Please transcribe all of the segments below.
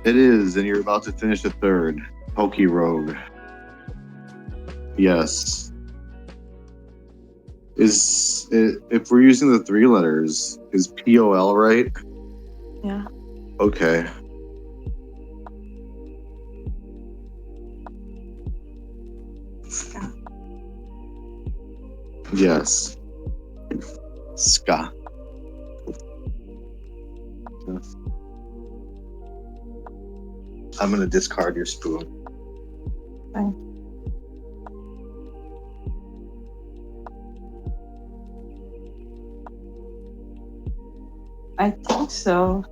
It is, and you're about to finish the third. PokéRogue. Yes. If we're using the 3 letters, is POL right? Yeah. Okay. Ska. Yes. Ska. Yes. I'm gonna discard your spoon. Fine. I think so.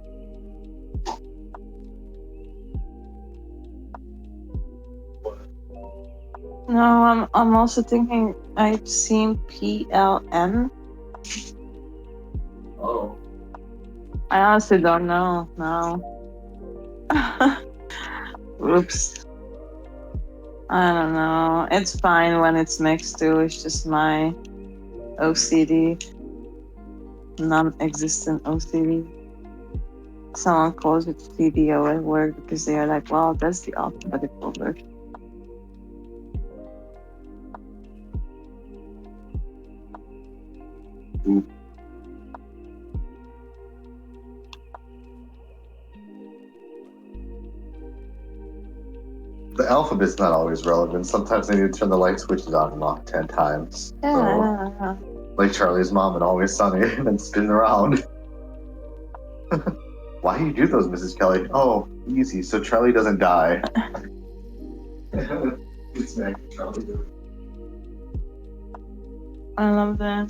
No, I'm also thinking I've seen PLN. Oh. I honestly don't know. No. Oops. I don't know. It's fine when it's mixed too. It's just my OCD. Non-existent OCD. Someone calls it CDO at work because they are like, well, that's the alphabetical version. The alphabet's not always relevant. Sometimes they need to turn the light switches on and off 10 times. Yeah. So, like Charlie's mom and Always Sunny, and then spin around. Why do you do those, Mrs. Kelly? Oh, easy, so Charlie doesn't die. It's making Charlie do it. I love that.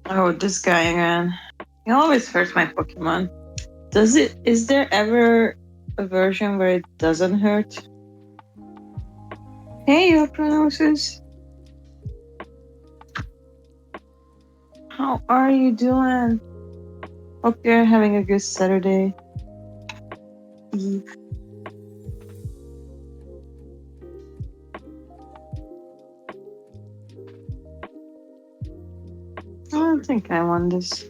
Oh, this guy again. He always hurts my Pokemon. Is there ever a version where it doesn't hurt? Hey, your pronounces. How are you doing? Hope you're having a good Saturday Eve. I don't think I won this.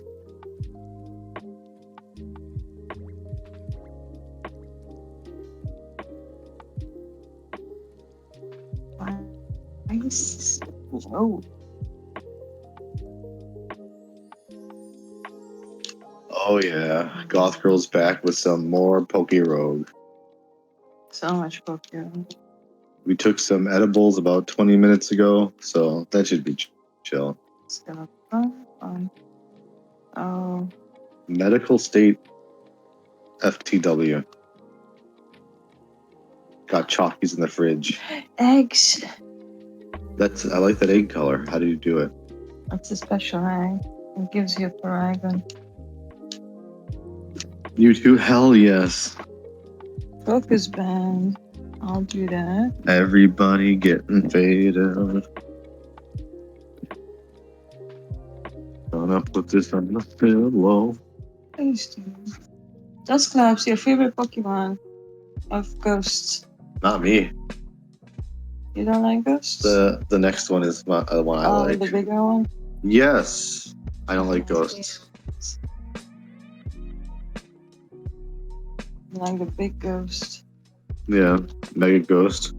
eggs. Oh, Oh yeah, Goth Girl's back with some more PokéRogue. so much PokéRogue. We took some edibles about 20 minutes ago, so that should be chill. It's gonna be fun. Oh, Medical State FTW. Got chalkies in the fridge. eggs. I like that egg color. How do you do it? That's a special egg. It gives you a paragon. You too? Hell yes. Focus band. I'll do that. Everybody getting faded. Gonna put this on the pillow. Please do. Dustclaps, your favorite Pokemon of ghosts. Not me. You don't like ghosts? The next one is the one I like. The bigger one? Yes. I don't like ghosts. You like the big ghost. Yeah. Mega Ghost.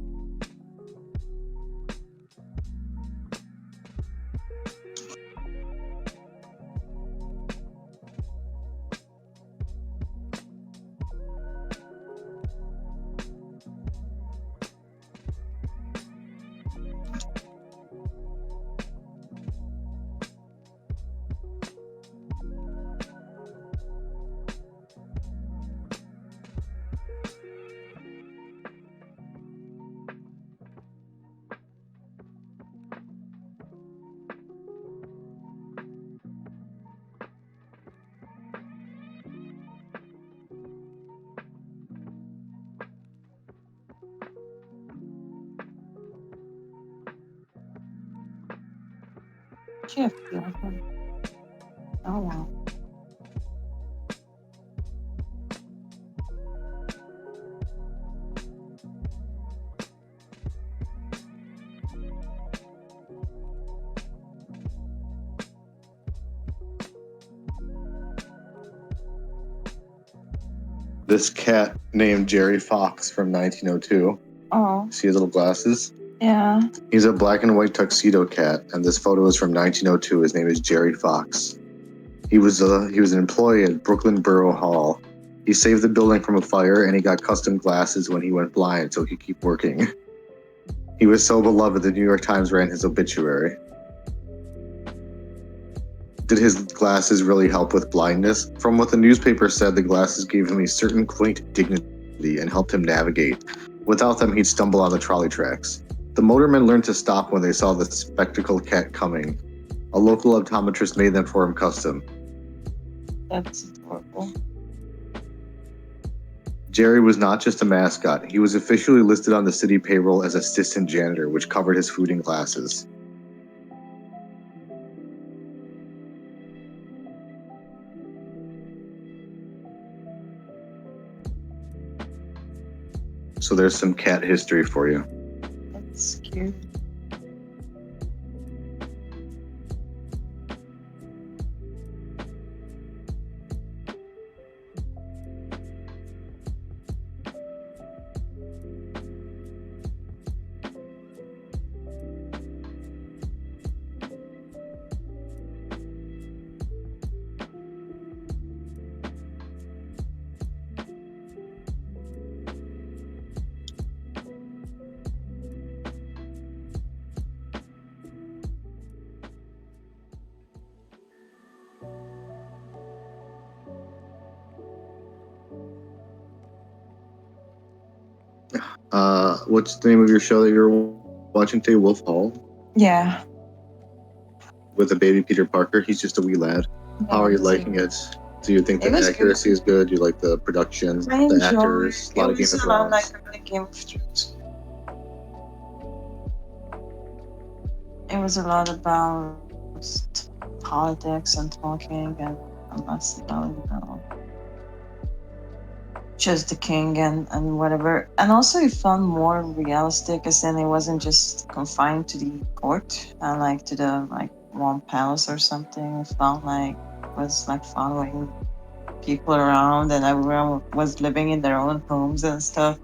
Chip, oh wow. This cat named Jerry Fox from 1902. Oh. See his little glasses? Yeah. He's a black and white tuxedo cat, and this photo is from 1902. His name is Jerry Fox. He was an employee at Brooklyn Borough Hall. He saved the building from a fire, and he got custom glasses when he went blind so he could keep working. He was so beloved, the New York Times ran his obituary. Did his glasses really help with blindness? From what the newspaper said, the glasses gave him a certain quaint dignity and helped him navigate. Without them, he'd stumble on the trolley tracks. The motormen learned to stop when they saw the spectacled cat coming. A local optometrist made them for him custom. That's adorable. Jerry was not just a mascot. He was officially listed on the city payroll as assistant janitor, which covered his food and glasses. So there's some cat history for you. That's cute. What's the name of your show that you're watching today? Wolf Hall? Yeah. With a baby Peter Parker. He's just a wee lad. How are you liking it? Do you think the accuracy is good? Do you like the production, the actors, a lot of Game of Thrones? Like Game of Thrones. It was a lot about politics and talking and less about, just the king and whatever. And also it felt more realistic, as in it wasn't just confined to the court and like to the one palace or something. It felt like it was like following people around and everyone was living in their own homes and stuff.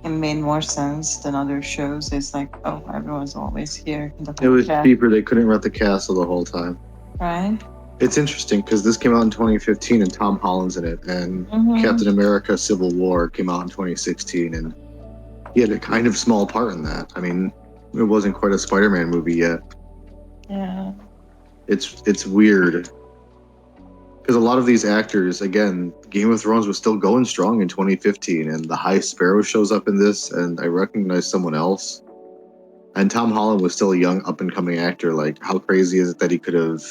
it made more sense than other shows. It's like, oh, everyone's always here. It was cheaper. They couldn't rent the castle the whole time. Right? It's interesting because this came out in 2015 and Tom Holland's in it, and Captain America: Civil War came out in 2016, and he had a kind of small part in that. I mean, it wasn't quite a Spider-Man movie yet. Yeah. It's weird because a lot of these actors, again, Game of Thrones was still going strong in 2015, and the High Sparrow shows up in this, and I recognize someone else. And Tom Holland was still a young, up-and-coming actor. Like, how crazy is it that he could have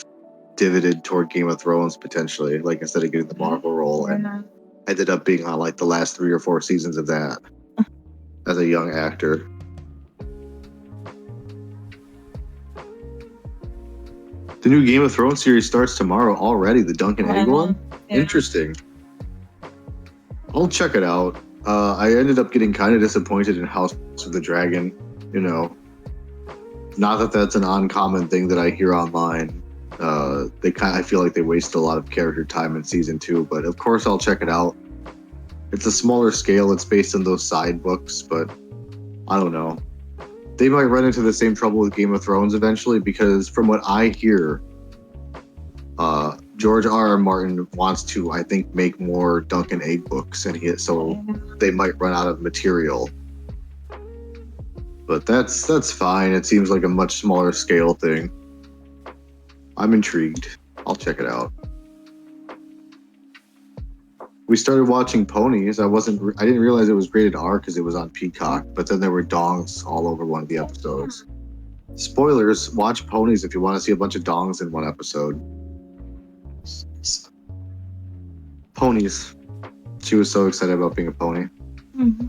divoted toward Game of Thrones potentially, like instead of getting the Marvel role, and ended up being on like the last 3 or 4 seasons of that as a young actor. The new Game of Thrones series starts tomorrow already. The Duncan Egg one. Yeah. Interesting. I'll check it out. I ended up getting kind of disappointed in House of the Dragon. You know, not that that's an uncommon thing that I hear online. I feel like they wasted a lot of character time in season 2, but of course I'll check it out. It's a smaller scale. It's based on those side books, but I don't know. They might run into the same trouble with Game of Thrones eventually, because from what I hear, George R.R. Martin wants to, I think, make more Duncan Egg books, and so they might run out of material. But that's fine. It seems like a much smaller scale thing. I'm intrigued. I'll check it out. We started watching Ponies. I didn't realize it was rated R because it was on Peacock, but then there were dongs all over one of the episodes. Spoilers, watch Ponies if you want to see a bunch of dongs in one episode. Ponies. She was so excited about being a pony. Mm-hmm.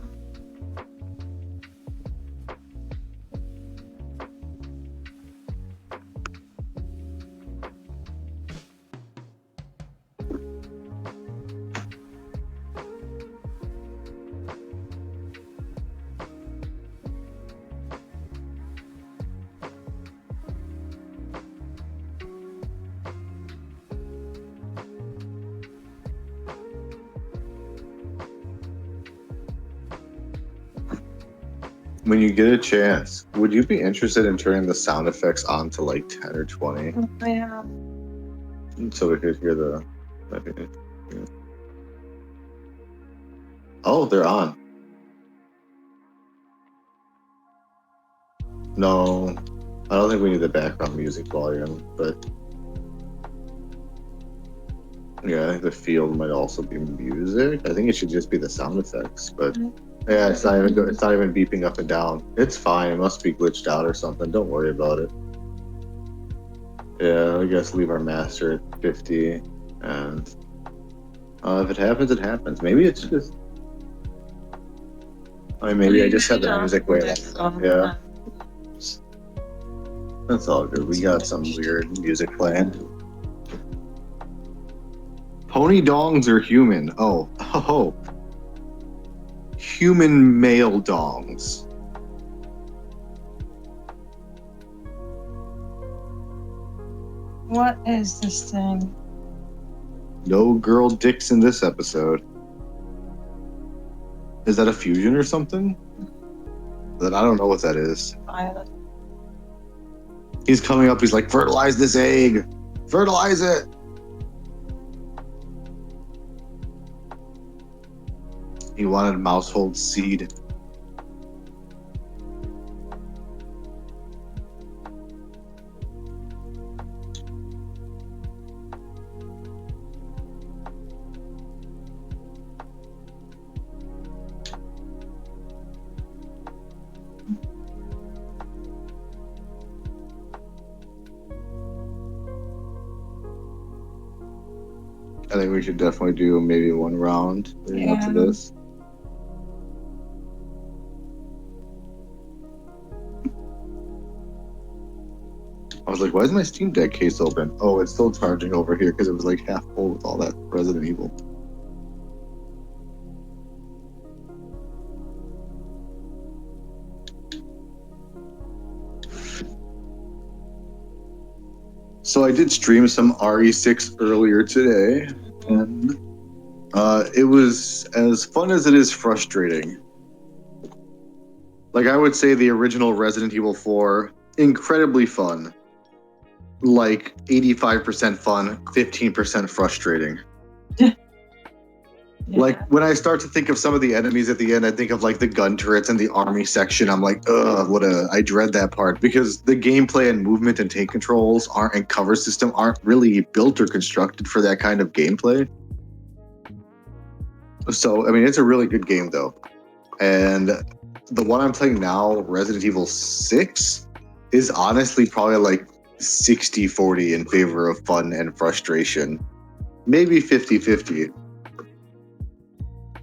When you get a chance, would you be interested in turning the sound effects on to like 10 or 20? Yeah. So we could hear the... Oh, they're on. No, I don't think we need the background music volume, but... Yeah, I think the field might also be music. I think it should just be the sound effects, but... Yeah, it's not even beeping up and down. It's fine. It must be glitched out or something. Don't worry about it. Yeah, I guess leave our master at 50. And if it happens, it happens. Maybe it's just... maybe I just had the music way loud. Yeah. That's all good. We got some weird music playing. Pony dongs are human. Oh. Human male dongs. What is this thing? No girl dicks in this episode. Is that a fusion or something? Then I don't know what that is. Violet. He's coming up. He's like, fertilize this egg. Fertilize it. He wanted Mousehold seed. I think we should definitely do maybe one round leading up to this. I was like, why is my Steam Deck case open? Oh, it's still charging over here because it was like half full with all that Resident Evil. So I did stream some RE6 earlier today, and it was as fun as it is frustrating. Like, I would say the original Resident Evil 4, incredibly fun. Like, 85% fun, 15% frustrating. Yeah. Like, when I start to think of some of the enemies at the end, I think of, like, the gun turrets and the army section. I'm like, ugh, I dread that part. Because the gameplay and movement and tank controls and cover system aren't really built or constructed for that kind of gameplay. So, I mean, it's a really good game, though. And the one I'm playing now, Resident Evil 6, is honestly probably like 60-40 in favor of fun and frustration. Maybe 50-50.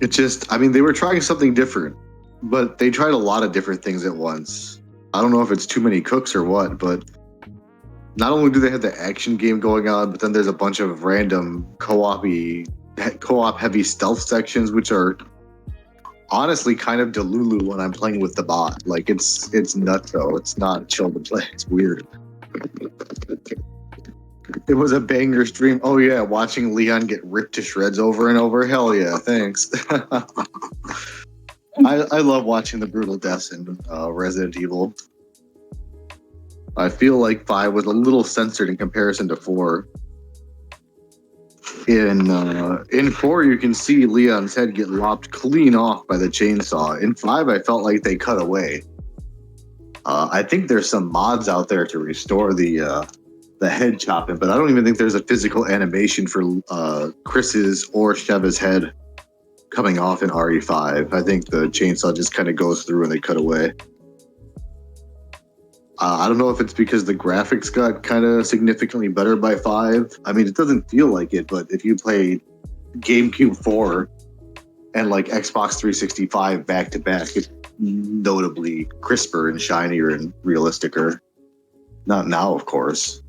It just, I mean, they were trying something different, but they tried a lot of different things at once. I don't know if it's too many cooks or what, but not only do they have the action game going on, but then there's a bunch of random co-op heavy stealth sections, which are honestly kind of delulu when I'm playing with the bot. Like, it's nuts though. It's not chill to play. It's weird. It was a banger stream. Oh yeah, watching Leon get ripped to shreds over and over. Hell yeah, thanks. I love watching the brutal deaths in Resident Evil. I feel like 5 was a little censored in comparison to 4. In 4, you can see Leon's head get lopped clean off by the chainsaw. In 5, I felt like they cut away. I think there's some mods out there to restore the head chopping, but I don't even think there's a physical animation for Chris's or Sheva's head coming off in RE5. I think the chainsaw just kind of goes through and they cut away. I don't know if it's because the graphics got kind of significantly better by 5. I mean, it doesn't feel like it, but if you play GameCube 4 and like Xbox 365 back to back, it's notably crisper and shinier and realisticer. Not now, of course.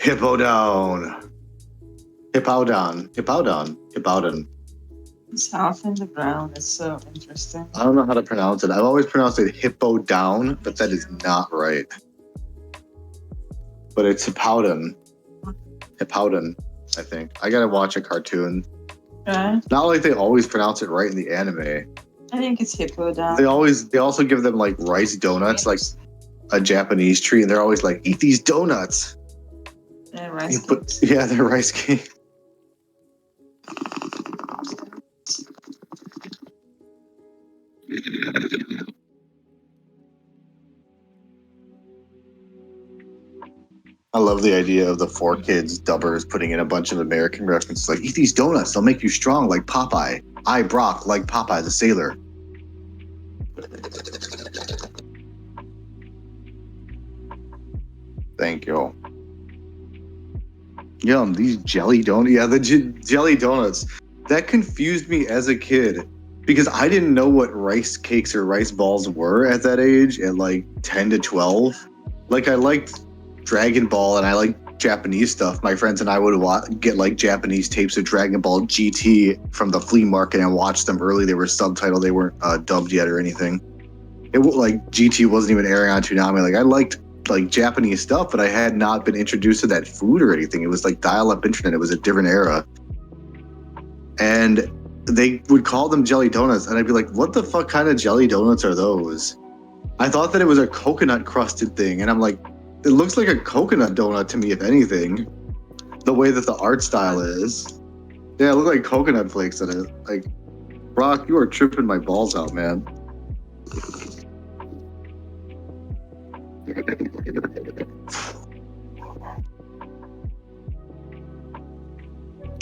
Hippowdon. It's half in the ground. It's so interesting. I don't know how to pronounce it. I've always pronounced it Hippowdon, but that is not right. But it's Hippowdon, I think. I gotta watch a cartoon. Okay. Not like they always pronounce it right in the anime. I think it's Hippowdon. They also give them like rice donuts, like a Japanese treat, and they're always like, eat these donuts. Yeah, rice cakes. Yeah, they're rice cakes. I love the idea of the 4Kids dubbers putting in a bunch of American references like, eat these donuts, they'll make you strong like Popeye. I, Brock, like Popeye the sailor. Thank you. Yum, these jelly donuts. Yeah, the jelly donuts. That confused me as a kid because I didn't know what rice cakes or rice balls were at that age at like 10 to 12. Like, I liked Dragon Ball and I liked Japanese stuff. My friends and I would get like Japanese tapes of Dragon Ball GT from the flea market and watch them early. They were subtitled. They weren't dubbed yet or anything. It like GT wasn't even airing on Toonami. Like, I liked like Japanese stuff, but I had not been introduced to that food or anything. It was like dial-up internet. It was a different era. And they would call them jelly donuts, and I'd be like, what the fuck kind of jelly donuts are those? I thought that it was a coconut crusted thing, and I'm like, it looks like a coconut donut to me, if anything. The way that the art style is. Yeah, it looked like coconut flakes in it. Like, Brock, you are tripping my balls out, man.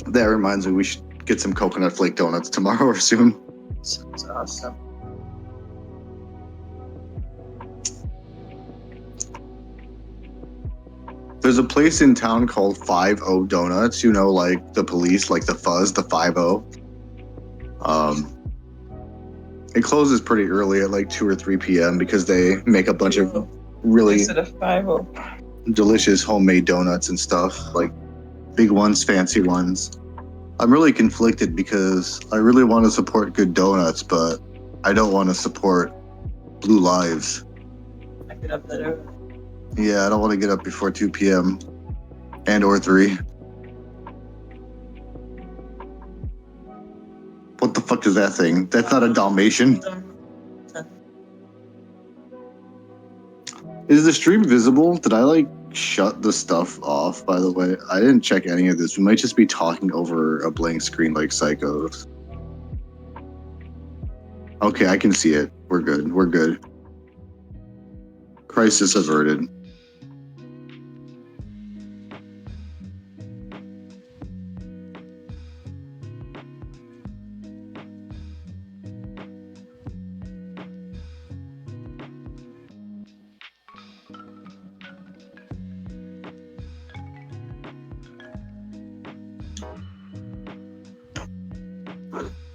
That reminds me, we should get some coconut flake donuts tomorrow or soon. Sounds awesome. There's a place in town called 5-0 Donuts, you know, like the police, like the fuzz, the 5-0. It closes pretty early at like 2 or 3 p.m. because they make a bunch of really Instead of 5-0. delicious homemade donuts and stuff, like big ones, fancy ones. I'm really conflicted because I really want to support good donuts, but I don't want to support blue lives. I get up that early. Yeah, I don't want to get up before 2 p.m. and or 3. What the fuck is that thing? That's not a Dalmatian. Is the stream visible? Did I like shut the stuff off, by the way? I didn't check any of this. We might just be talking over a blank screen like psychos. Okay, I can see it. We're good. We're good. Crisis averted.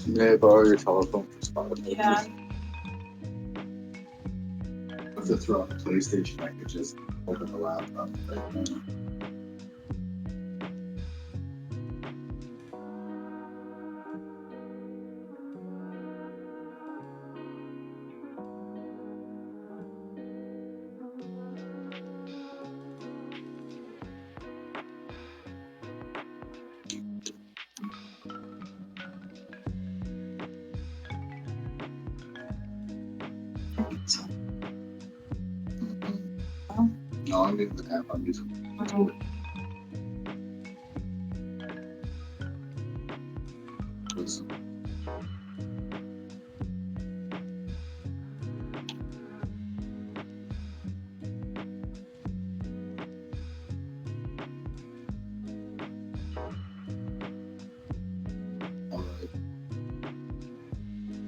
May I borrow your telephone for Spotify? Yeah. If to throw out the PlayStation, I could just open the laptop. No, I'm in the app. I'm using.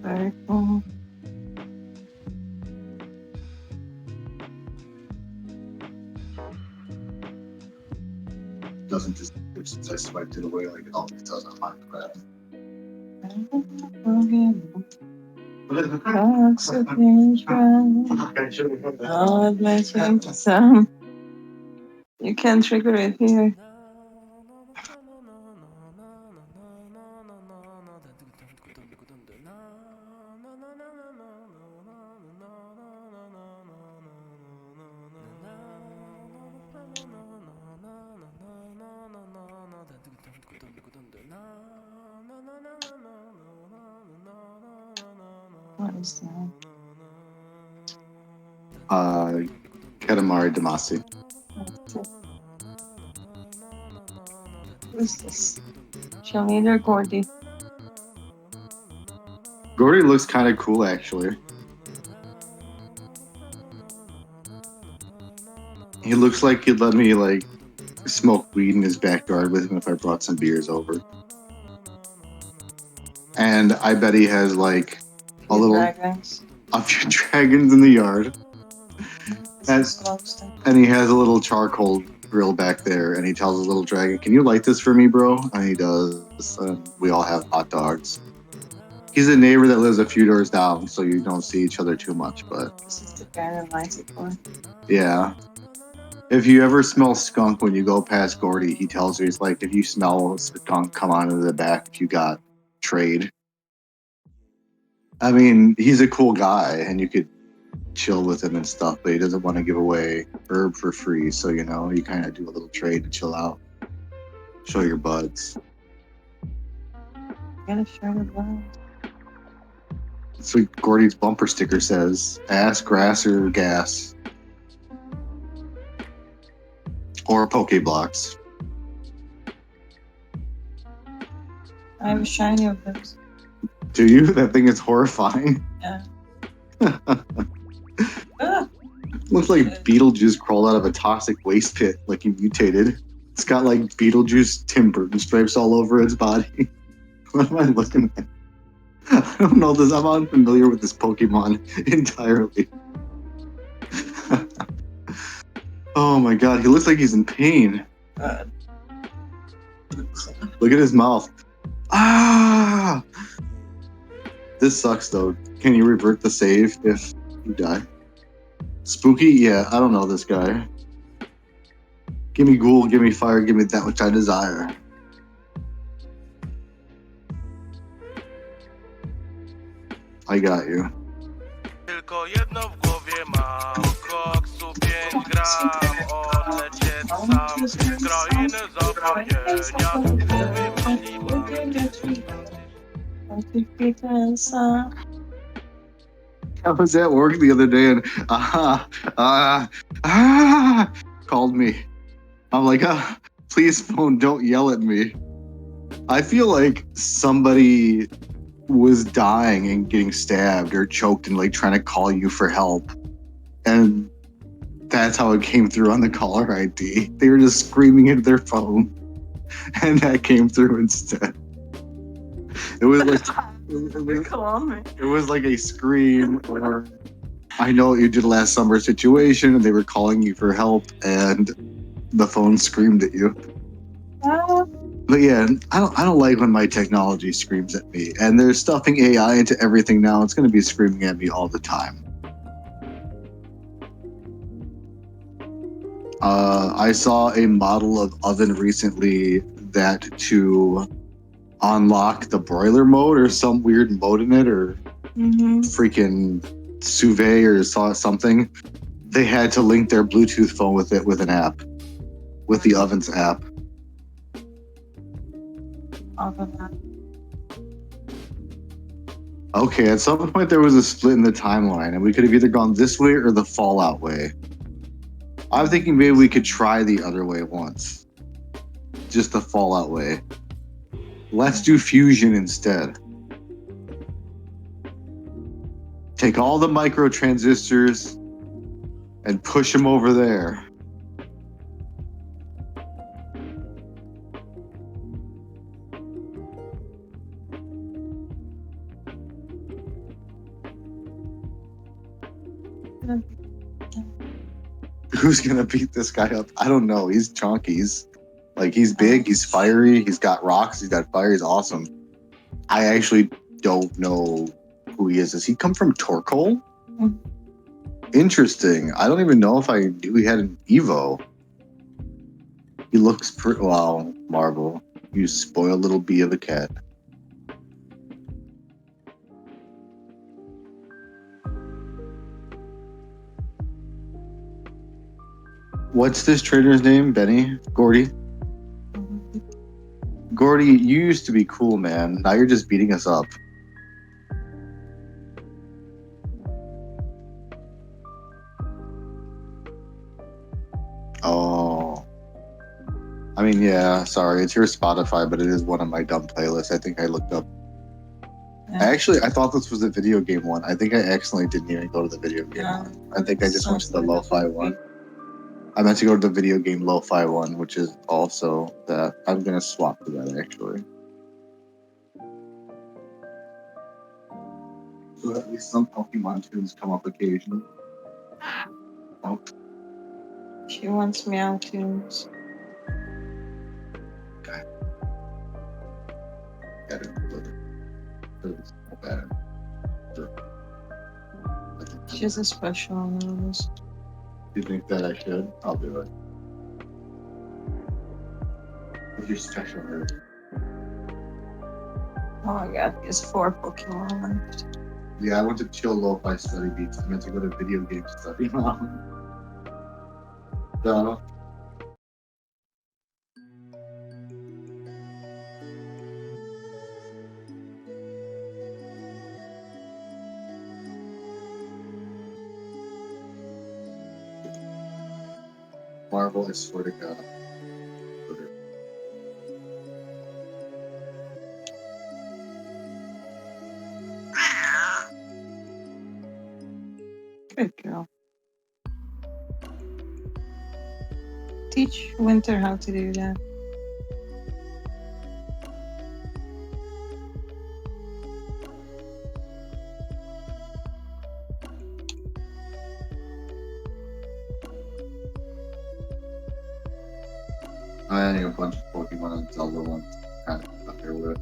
Very cool. Doesn't just since I swiped it away like it always does on Minecraft. You can trigger it here. What is that? Katamari Damacy. What is this? Cheerleader Gordy. Gordy looks kind of cool, actually. He looks like he'd let me like smoke weed in his backyard with him if I brought some beers over. And I bet he has like a few dragons in the yard. And he has a little charcoal grill back there, and he tells his little dragon, "Can you light this for me, bro?" And he does. And we all have hot dogs. He's a neighbor that lives a few doors down, so you don't see each other too much. But this is the guy that lights it for. Yeah. If you ever smell skunk when you go past Gordy, he tells you, he's like, if you smell skunk, come on to the back if you got trade. I mean, he's a cool guy, and you could chill with him and stuff, but he doesn't want to give away herb for free, so, you know, you kind of do a little trade to chill out. Show your buds. Gotta show your buds. That's what Gordy's bumper sticker says. Ass, grass, or gas. Or Pokeblocks. I have a shiny of those. Do you? That thing is horrifying. Yeah. Looks like Beetlejuice crawled out of a toxic waste pit, like he mutated. It's got like Beetlejuice Tim Burton stripes all over its body. What am I looking at? I don't know this. I'm unfamiliar with this Pokemon entirely. Oh my god, he looks like he's in pain. Look at his mouth. Ah! This sucks though. Can you revert the save if you die? Spooky? Yeah, I don't know this guy. Give me ghoul, give me fire, give me that which I desire. I got you. Tylko jedno w głowie mam, koksu 5 gram, odlecieć sam, krainę zapomnienia, myśli mam. I was at work the other day and called me. I'm like, please phone, don't yell at me. I feel like somebody was dying and getting stabbed or choked and like trying to call you for help. And that's how it came through on the caller ID. They were just screaming into their phone and that came through instead. It was like it was like a scream or I know what you did last summer situation and they were calling you for help and the phone screamed at you. But yeah, I don't like when my technology screams at me. And they're stuffing AI into everything now. It's going to be screaming at me all the time. I saw a model of oven recently that to unlock the broiler mode or some weird mode in it or freaking sous vide or something, they had to link their Bluetooth phone with it with an app, with the ovens app. Okay, at some point there was a split in the timeline, and we could have either gone this way or the Fallout way. I'm thinking maybe we could try the other way once. Just the Fallout way. Let's do fusion instead. Take all the micro transistors and push them over there. Who's gonna beat this guy up? I don't know. He's chunky. He's big, he's fiery, he's got rocks, he's got fire, he's awesome. I actually don't know who he is. Does he come from Torkoal? Interesting. I don't even know if I knew he had an Evo. He looks pretty... Wow, Marvel. You spoiled little bee of a cat. What's this trainer's name? Benny? Gordy? Gordy, you used to be cool, man. Now you're just beating us up. Oh. I mean, yeah, sorry. It's your Spotify, but it is one of my dumb playlists. I think I looked up. Actually, I thought this was a video game one. I think I accidentally didn't even go to the video game one. I think I just went to the lo-fi one. I meant to go to the video game lo-fi one, which is also that. I'm going to swap to that, actually. So at least some Pokemon tunes come up occasionally. Oh. She wants meow tunes. Okay. Got it. It's not bad. She has a special on the list. Do you think that I should? I'll do it. What's your special move? Oh my god, there's 4 Pokemon left. Yeah, I went to chill lo-fi study beats. I meant to go to video game study now. Duh. Marvel, I swear to God. Good girl. Teach Winter how to do that. I think a bunch of Pokemon and Zelda ones kind of up there with.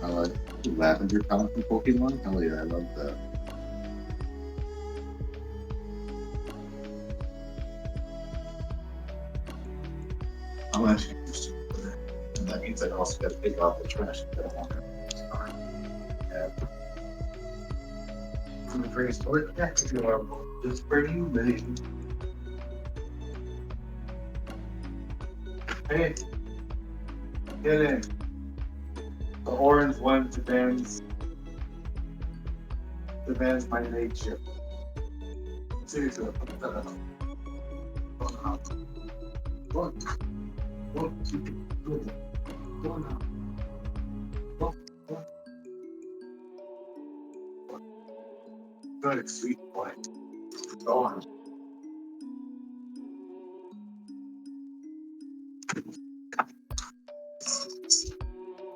I like Lavender coming from Pokemon. Hell yeah, I love that. I'm actually interested in that. And that means I also got to pick out the trash that I want. the prehistoric cat just for you, baby. Hey, get in. The orange one demands my nature. Seriously, look, look, good, sweet boy. Go on.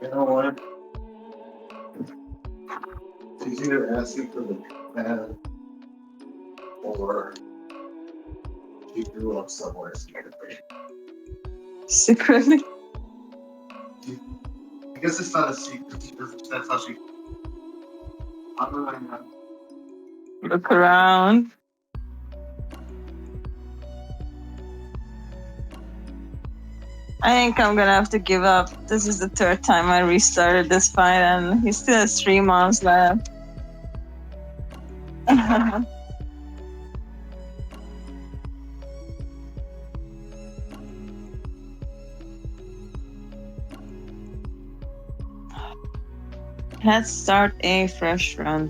You know what? She's either asking for the man or she grew up somewhere secretly. Secretly. I guess it's not a secret. That's how she. I don't know. Look around. I think I'm gonna have to give up. This is the third time I restarted this fight, and he still has 3 months left. Let's start a fresh run.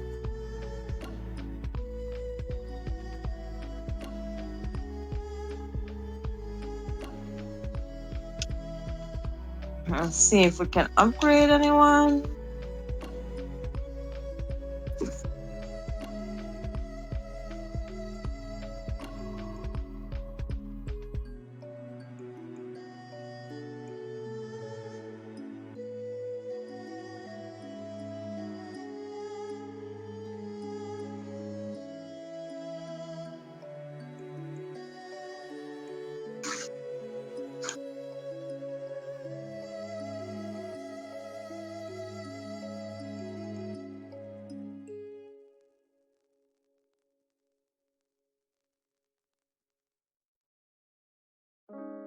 Let's see if we can upgrade anyone.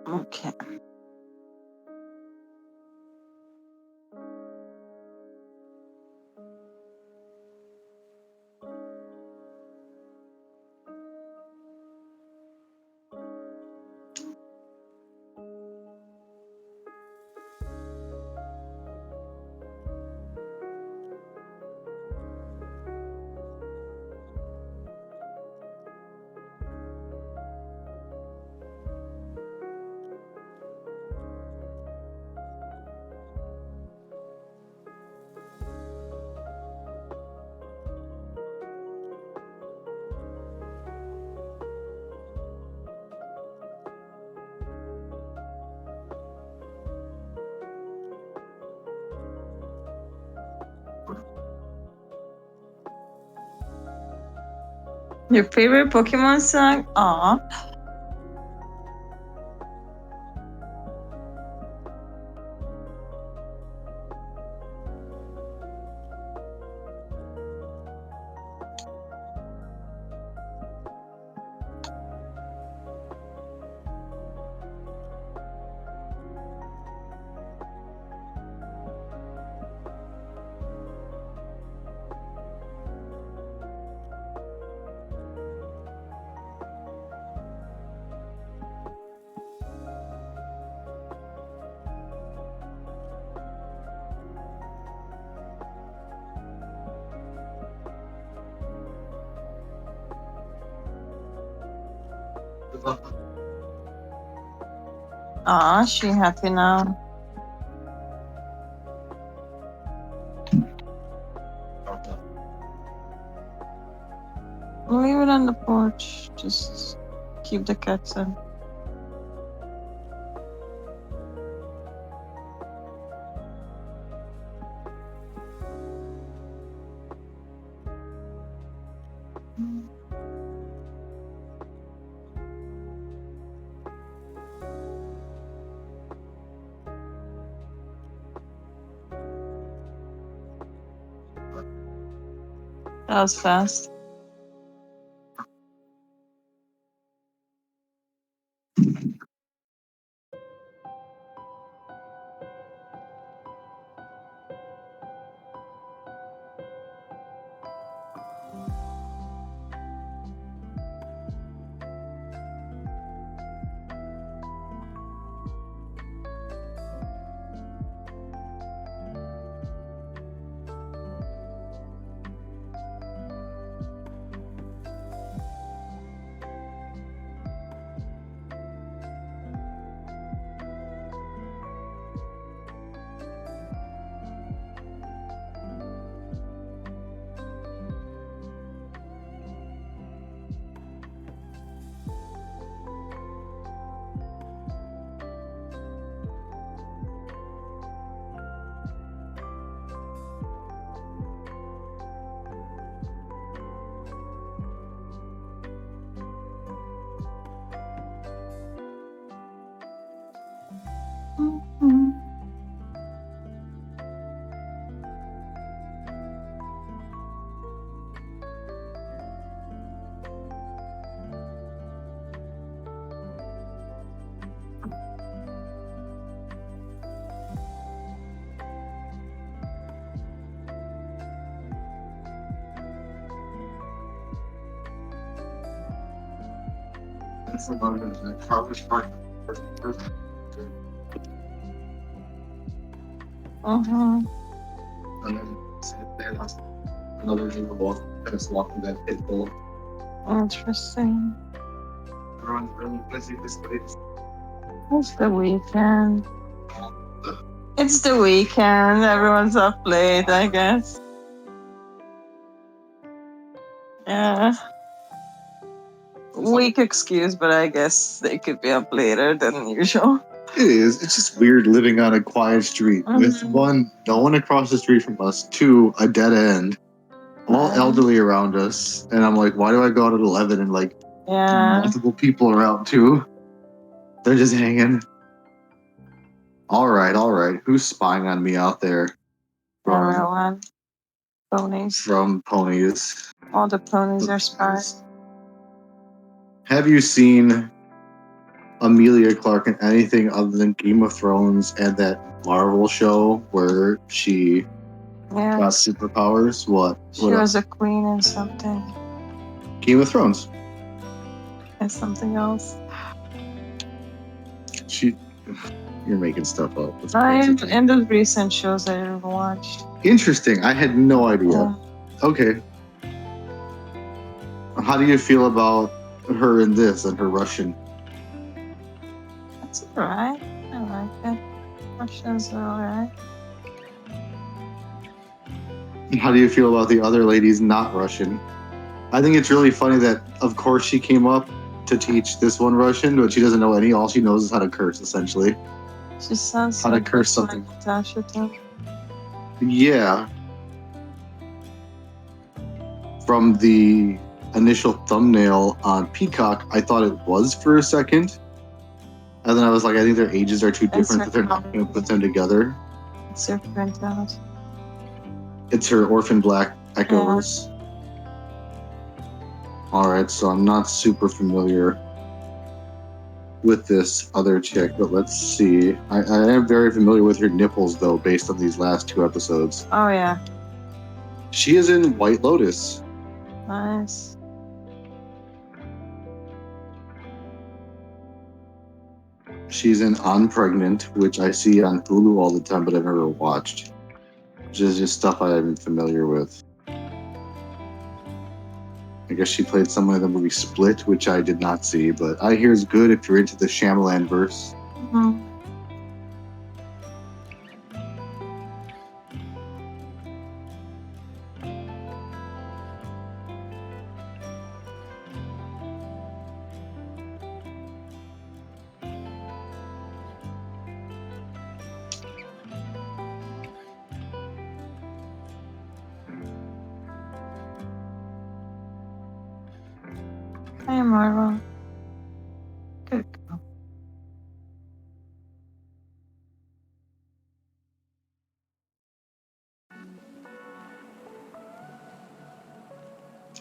Okay. Your favorite Pokemon song? Aw. Aw, she happy now. Leave it on the porch. Just keep the cats in. That was fast. Mm-hmm. And then they lost another game of walk, just walking that pit bull. Interesting. Everyone's really busy this week. It's the weekend. It's the weekend. Everyone's up late, I guess. Yeah. Weak excuse, but I guess they could be up later than usual. It is. It's just weird living on a quiet street with Mhm. one, no one across the street from us, two, a dead end, all elderly around us, and I'm like, why do I go out at 11 and like Yeah. multiple people around too? They're just hanging. All right. Who's spying on me out there? Everyone. Ponies. From ponies. All the ponies are spies. Have you seen Amelia Clark in anything other than Game of Thrones and that Marvel show where she got Yes. superpowers? What? She was a queen in something. Game of Thrones. And something else. You're making stuff up. That's I'm crazy. in the recent shows I ever watched. Interesting. I had no idea. Okay. How do you feel about her in this and her Russian? That's alright. I like it. Russians are alright. How do you feel about the other ladies not Russian? I think it's really funny that, of course, she came up to teach this one Russian, but she doesn't know any. All she knows is how to curse, essentially. She sounds How to like curse something. Natasha too. Yeah. From the initial thumbnail on Peacock, I thought it was for a second. And then I was like, I think their ages are too different that they're not going to put them together. It's your printout. It's her Orphan Black Echoes. Alright, so I'm not super familiar with this other chick, but let's see. I am very familiar with her nipples, though, based on these last two episodes. Oh, yeah. She is in White Lotus. Nice. She's in I'm Pregnant, which I see on Hulu all the time, but I've never watched. Which is just stuff I'm familiar with. I guess she played someone in the movie Split, which I did not see, but I hear is good if you're into the Shyamalan verse. Mm-hmm. Hey, Marvel. Good girl.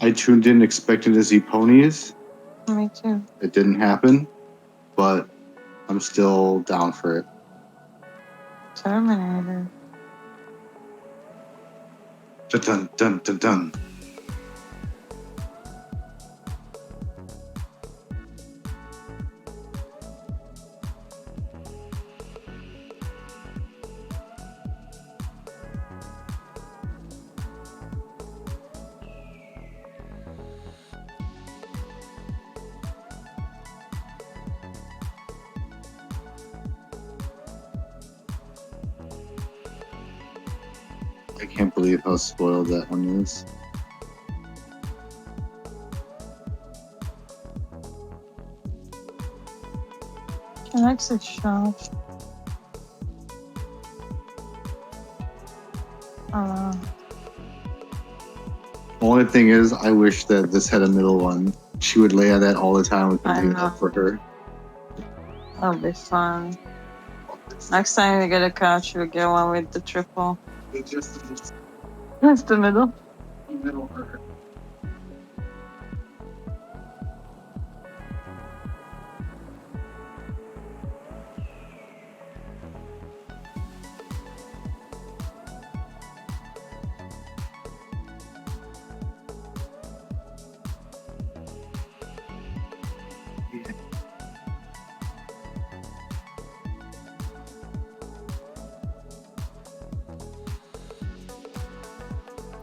I tuned in expecting to see ponies. Me too. It didn't happen, but I'm still down for it. Terminator. Dun dun dun dun. I can't believe how spoiled that one is. She likes it sharp. Only thing is, I wish that this had a middle one. She would lay on that all the time with I me know. up for her. That'll be fun. Next time you get a couch, you'll get one with the triple. That's the middle. Middle her.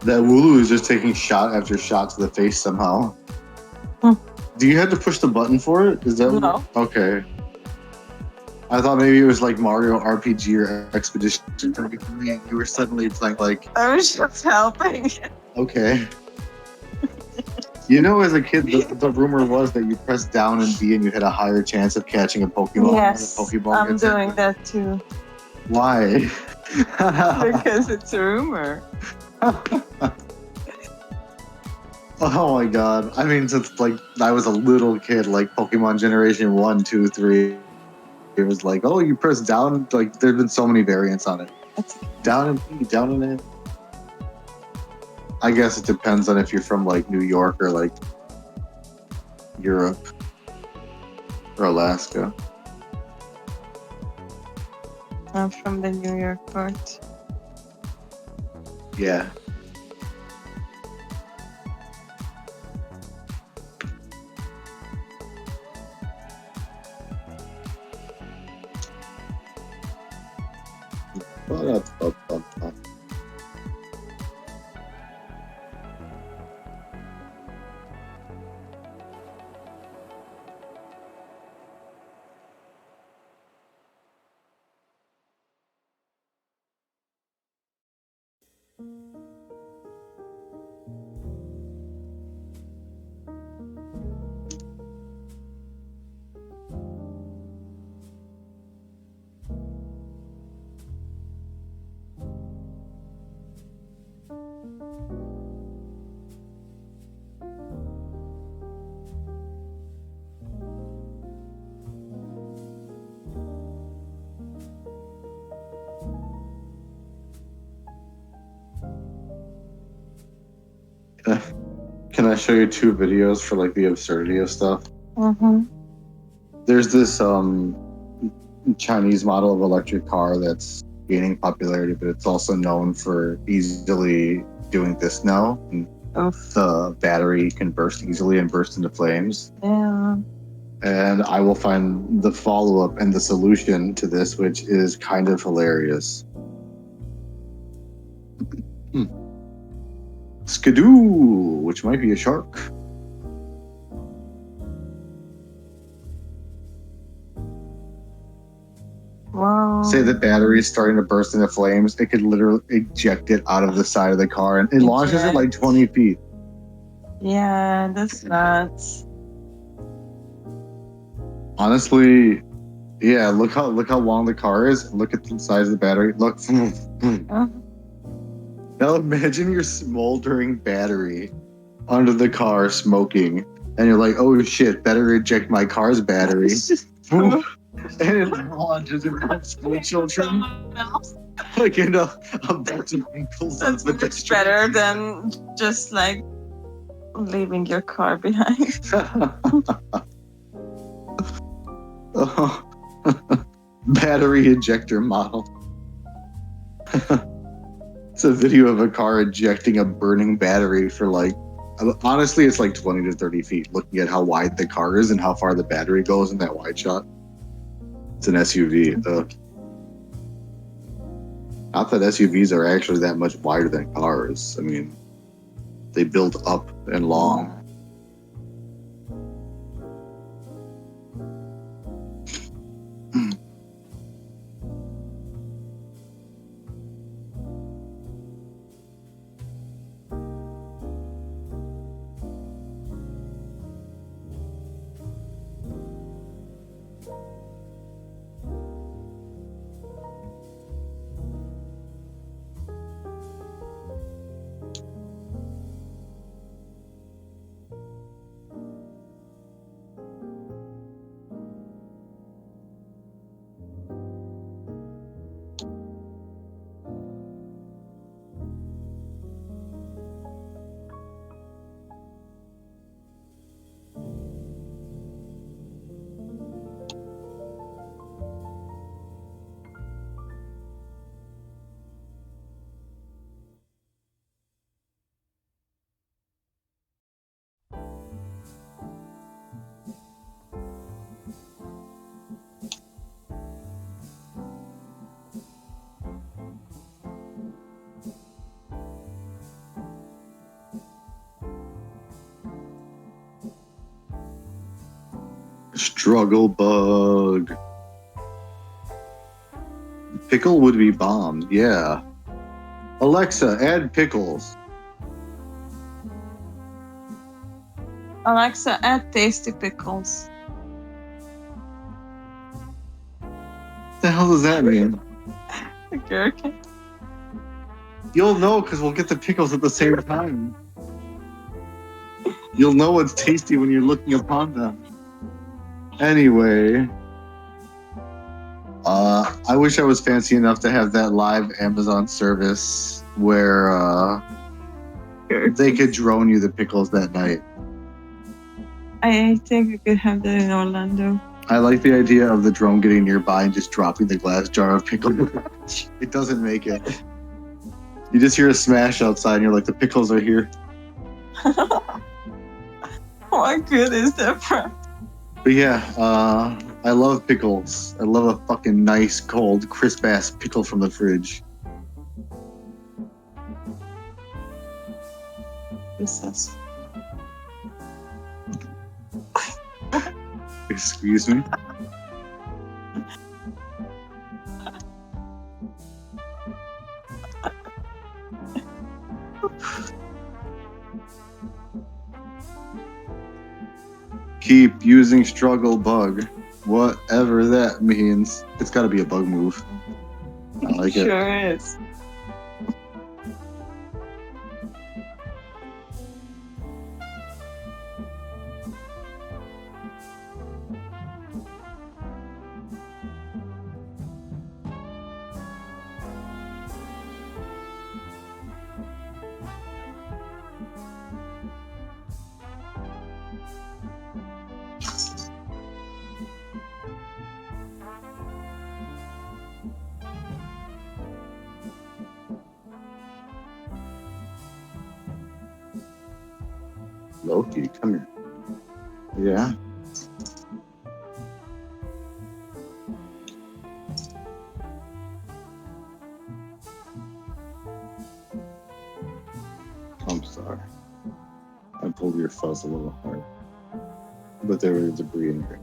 That Wooloo is just taking shot after shot to the face somehow. Hmm. Do you have to push the button for it? Is that No. okay? I thought maybe it was like Mario RPG or Expedition 33 and you were suddenly playing like, I was just helping. okay. You know, as a kid, the rumor was that you press down and B and you had a higher chance of catching a Pokemon Yes, when a Pokeball I'm gets doing in. that too. Why? Because it's a rumor. Oh my god. I mean, since like I was a little kid, like Pokemon Generation 1, 2, 3, it was like, oh, you press down. Like, there's been so many variants on it. It's Down and B, down and A. I guess it depends on if you're from like New York or like Europe or Alaska. I'm from the New York part. Yeah. Ba-da-ba-ba-ba. Can I show you two videos for like the absurdity of stuff? Mm-hmm. There's this Chinese model of electric car that's gaining popularity, but it's also known for easily doing this now. And Oof. the battery can burst easily and burst into flames. Yeah. And I will find the follow-up and the solution to this, which is kind of hilarious. Skidoo, which might be a shark. Wow. Say the battery is starting to burst into flames, it could literally eject it out of the side of the car, and it launches it like 20 feet. Yeah, that's nuts. Honestly, yeah. Look how long the car is. And look at the size of the battery. Look. Now imagine your smoldering battery under the car smoking, and you're like, "Oh shit! Better eject my car's battery." And it launches and puts school children like in a bunch of ankles. That's much better than just like leaving your car behind. Battery ejector model. It's a video of a car ejecting a burning battery for like, honestly, it's like 20 to 30 feet, looking at how wide the car is and how far the battery goes in that wide shot. It's an SUV. Not that SUVs are actually that much wider than cars. I mean, they build up and long. Struggle bug. Pickle would be bomb, yeah. Alexa, add pickles. Alexa, add tasty pickles. What the hell does that mean? Okay. You'll know because we'll get the pickles at the same time. You'll know what's tasty when you're looking upon them. Anyway. I wish I was fancy enough to have that live Amazon service where they could drone you the pickles that night. I think we could have that in Orlando. I like the idea of the drone getting nearby and just dropping the glass jar of pickles. It doesn't make it. You just hear a smash outside and you're like, the pickles are here. What good is that from? But yeah, I love pickles. I love a fucking nice, cold, crisp-ass pickle from the fridge. This is... Excuse me? Keep using struggle bug. Whatever that means. It's gotta be a bug move. I like it. Sure is. Loki, come here. Yeah. I'm sorry. I pulled your fuzz a little hard. But there was debris in here.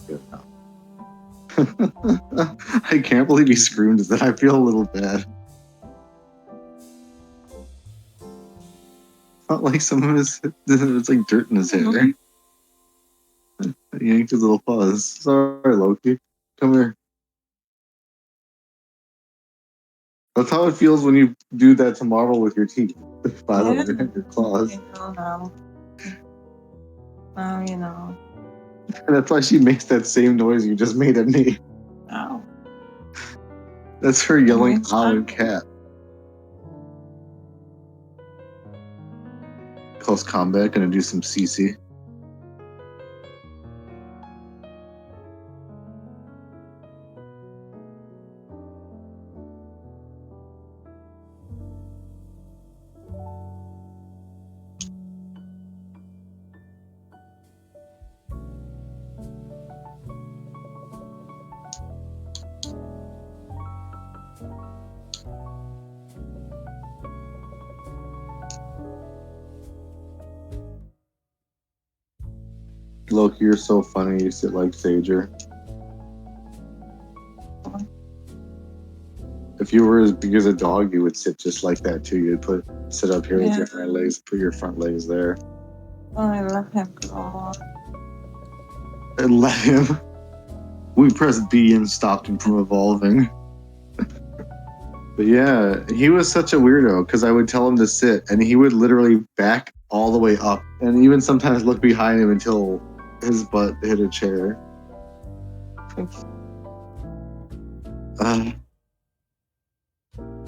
Good now. I can't believe he screamed that. I feel a little bad. Not like some of his, it's like dirt in his hair. He yanked his little paws. Sorry, Loki. Come here. That's how it feels when you do that to Marvel with your teeth. By the way, your claws. You know now. You know. And that's why she makes that same noise you just made at me. Oh. That's her yelling owl and cat. Close combat, gonna do some CC. Loki, you're so funny. You sit like Sager. If you were as big as a dog, you would sit just like that too. You'd sit up here with your front legs, put your front legs there. Oh, I let him go. And let him. We pressed B and stopped him from evolving. But yeah, he was such a weirdo because I would tell him to sit and he would literally back all the way up and even sometimes look behind him until his butt hit a chair.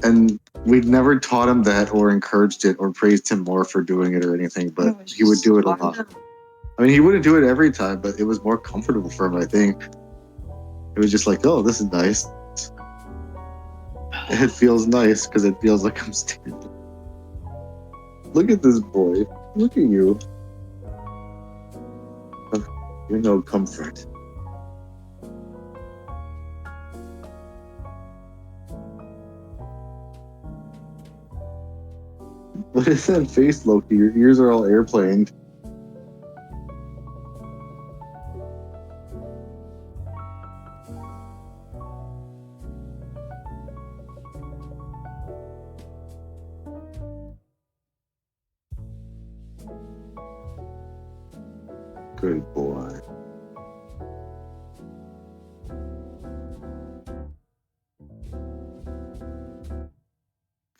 And we'd never taught him that or encouraged it or praised him more for doing it or anything, but he would do it a lot. I mean, he wouldn't do it every time, but it was more comfortable for him, I think. It was just like, oh, this is nice. It feels nice because it feels like I'm standing. Look at this boy. Look at you. You're no comfort. What is that face, Loki? Your ears are all airplaned. Good boy.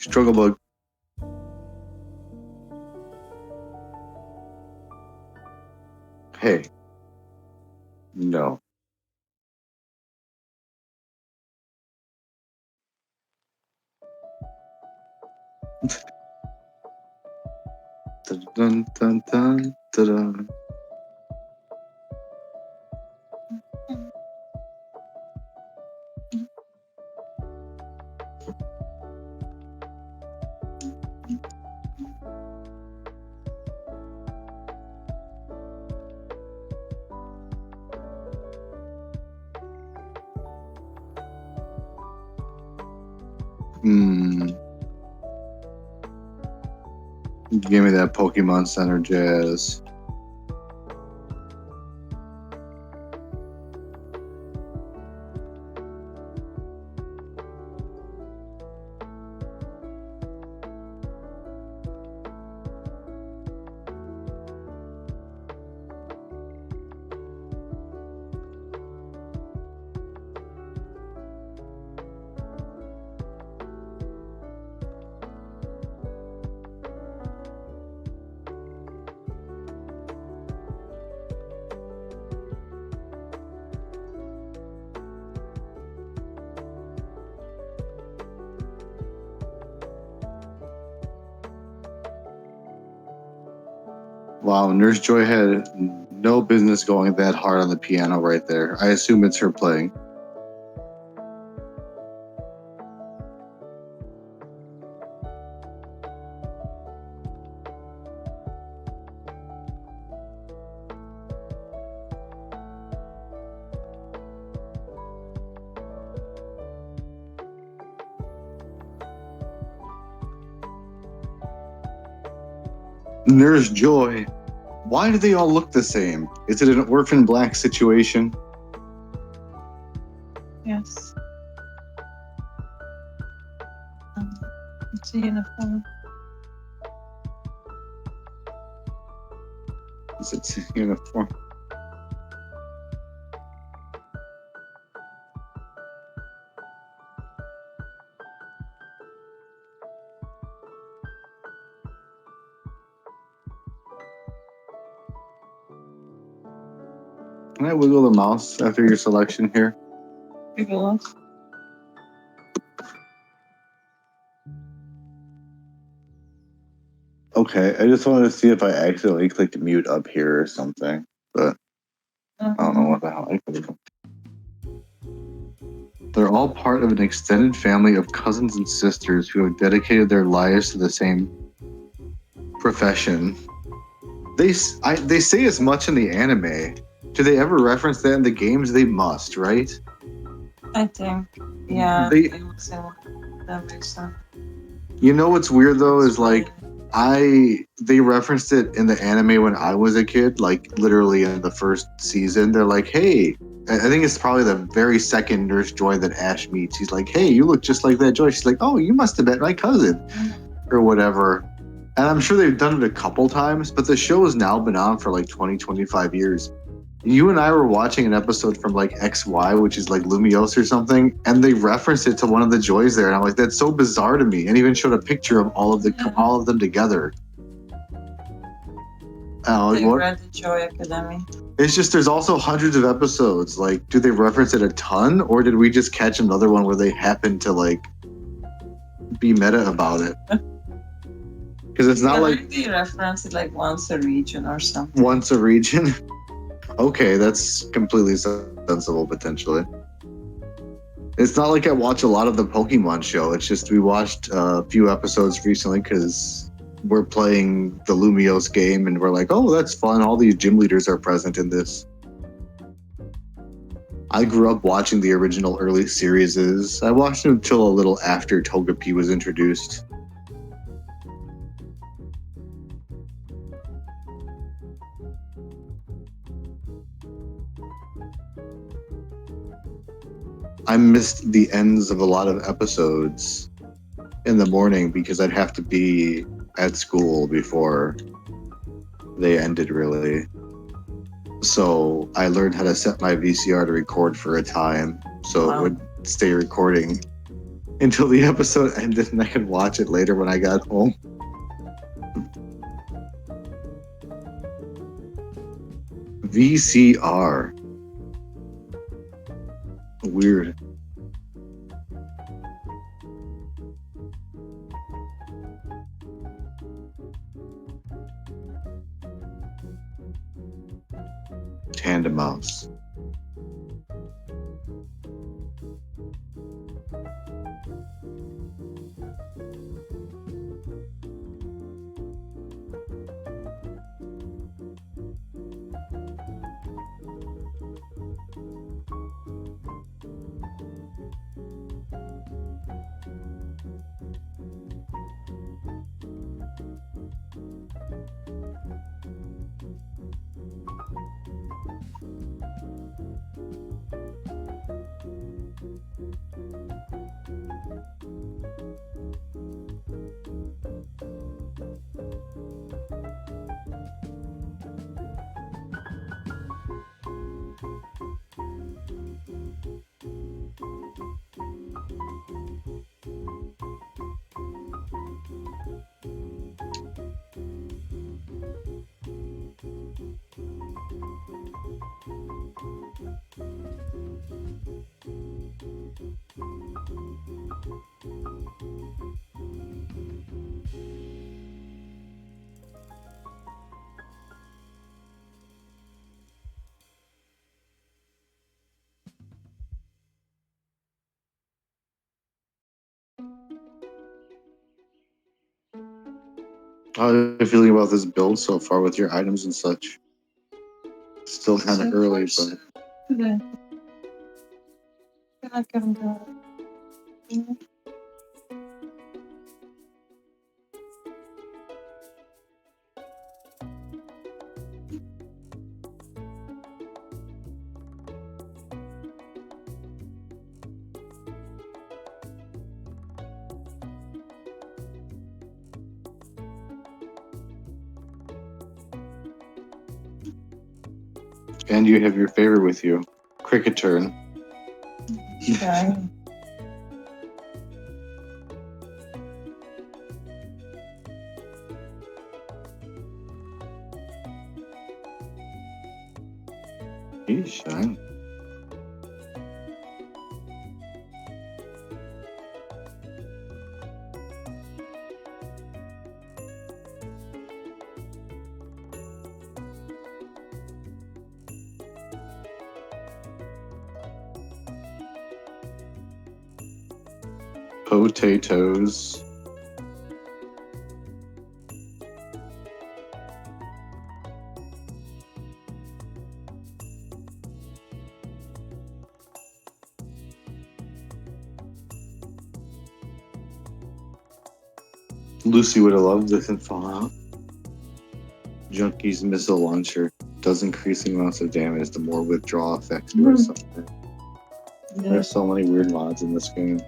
Struggle bug. Hey. No. Dun, dun, dun, dun, dun. Give me that Pokemon Center jazz. Wow, Nurse Joy had no business going that hard on the piano right there. I assume it's her playing. Nurse Joy. Why do they all look the same? Is it an orphan black situation? Yes. It's a uniform. Is it a uniform? Can I wiggle the mouse after your selection here? People look. Okay, I just wanted to see if I accidentally clicked mute up here or something, but I don't know what the hell I clicked. They're all part of an extended family of cousins and sisters who have dedicated their lives to the same profession. They say as much in the anime. Do they ever reference that in the games? They must, right? I think. Yeah. They- it was in that reason. You know what's weird though is like they referenced it in the anime when I was a kid, like literally in the first season. They're like, hey, I think it's probably the very second Nurse Joy that Ash meets. He's like, hey, you look just like that Joy. She's like, oh, you must have met my cousin or whatever. And I'm sure they've done it a couple times, but the show has now been on for like 20, 25 years. You and I were watching an episode from like XY, which is like Lumiose or something, and they referenced it to one of the Joys there, and I'm like, that's so bizarre to me. And even showed a picture of all of them together. They read the Joy Academy. It's just there's also hundreds of episodes. Like, do they reference it a ton, or did we just catch another one where they happen to like be meta about it? Because it's not like they reference it like once a region or something. Once a region. Okay, that's completely sensible potentially. It's not like I watch a lot of the Pokemon show. It's just we watched a few episodes recently because we're playing the Lumiose game and we're like, oh, that's fun. All these gym leaders are present in this. I grew up watching the original early series. I watched them until a little after Togepi was introduced. I missed the ends of a lot of episodes in the morning because I'd have to be at school before they ended, really. So I learned how to set my VCR to record for a time, so it would stay recording until the episode ended, and I could watch it later when I got home. VCR. Weird. Tandem mouse. How are you feeling about this build so far with your items and such? Still kind of early, but Good. I feel like I'm good. and you have your favorite with you, Cricket Turn. Sorry. He's shine. Potatoes. Lucy would have loved this in Fallout. Junkie's missile launcher does increasing amounts of damage the more withdrawal effects do or something. There's so many weird mods in this game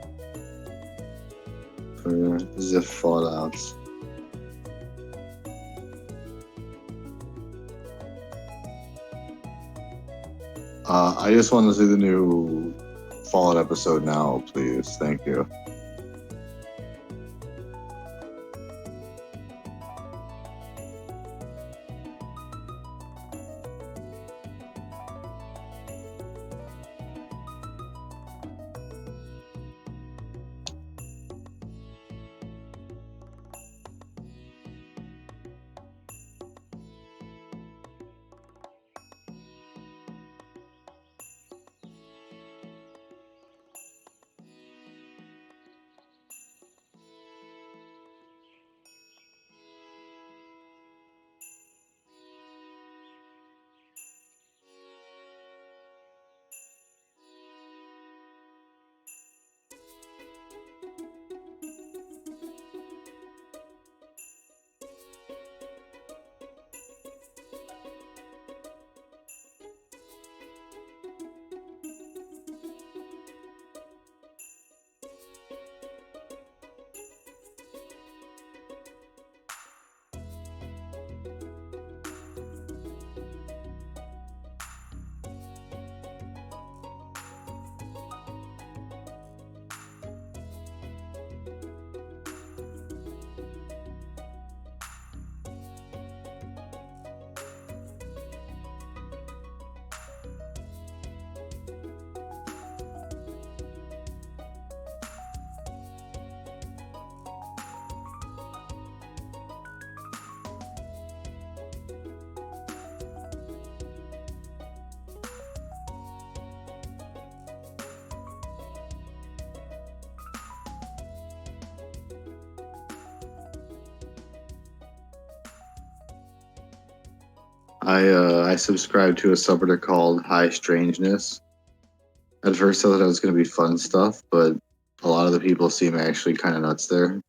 for Ziff Fallouts. I just want to see the new Fallout episode now, please. Thank you. I subscribe to a subreddit called High Strangeness. At first, I thought it was going to be fun stuff, but a lot of the people seem actually kind of nuts there.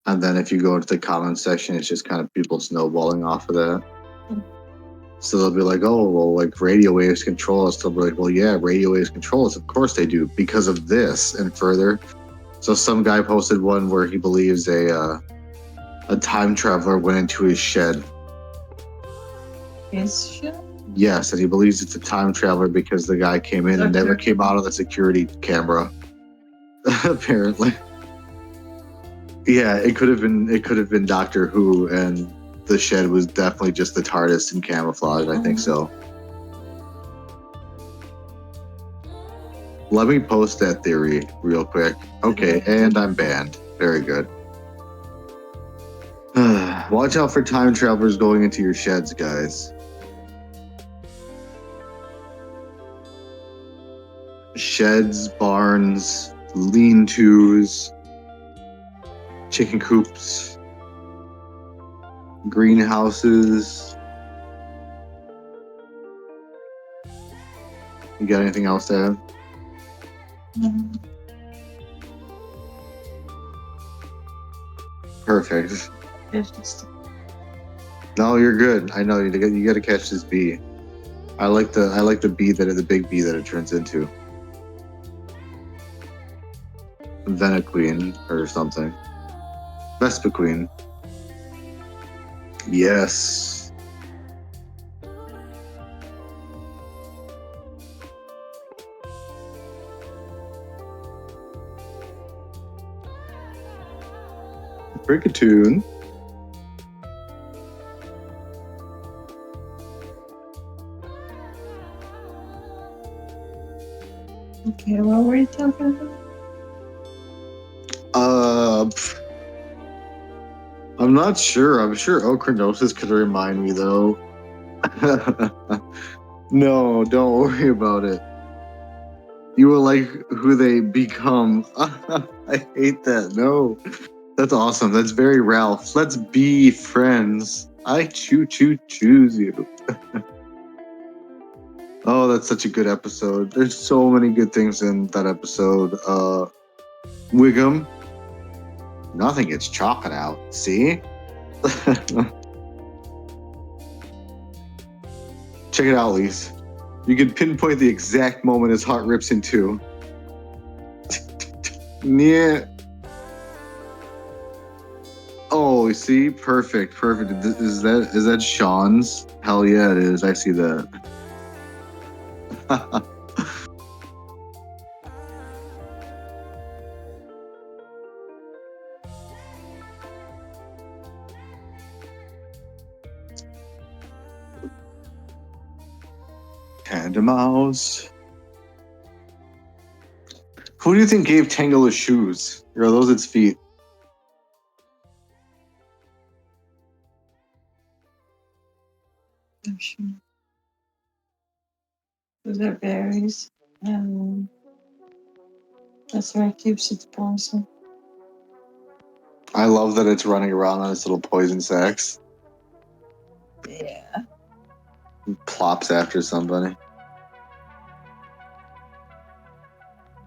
And then if you go into the comment section, it's just kind of people snowballing off of that. So they'll be like, oh, well, like radio waves control us. They'll be like, well, yeah, radio waves control us. Of course they do, because of this. And further, so some guy posted one where he believes a time traveler went into his shed. His shed? Yes, and he believes it's a time traveler because the guy came in and never came out of the security camera. Apparently. Yeah, it could have been Doctor Who, and the shed was definitely just the TARDIS in camouflage. I think so. Let me post that theory real quick. Okay, and I'm banned. Very good. Watch out for time travelers going into your sheds, guys. Sheds, barns, lean-tos, chicken coops, greenhouses. You got anything else to add? Perfect. No, you're good. I know you got to catch this bee. I like the bee the big bee that it turns into. Venequeen or something. Vespaqueen. Yes. Brickatoon. Okay, what were you talking about? I'm not sure. I'm sure Ochronosis could remind me though. No, don't worry about it. You will like who they become. I hate that. No. That's awesome. That's very Ralph. Let's be friends. I choose you. Oh, that's such a good episode. There's so many good things in that episode. Wiggum. Nothing gets chopping out. See? Check it out, Lise. You can pinpoint the exact moment his heart rips in two. Yeah. Oh, see? Perfect. Is that Sean's? Hell yeah, it is. I see that. Panda Mouse. Who do you think gave Tangle his shoes? Or are those its feet? I'm sure. Those are berries, and that's where it keeps its poison. I love that it's running around on its little poison sacks. Yeah. Plops after somebody.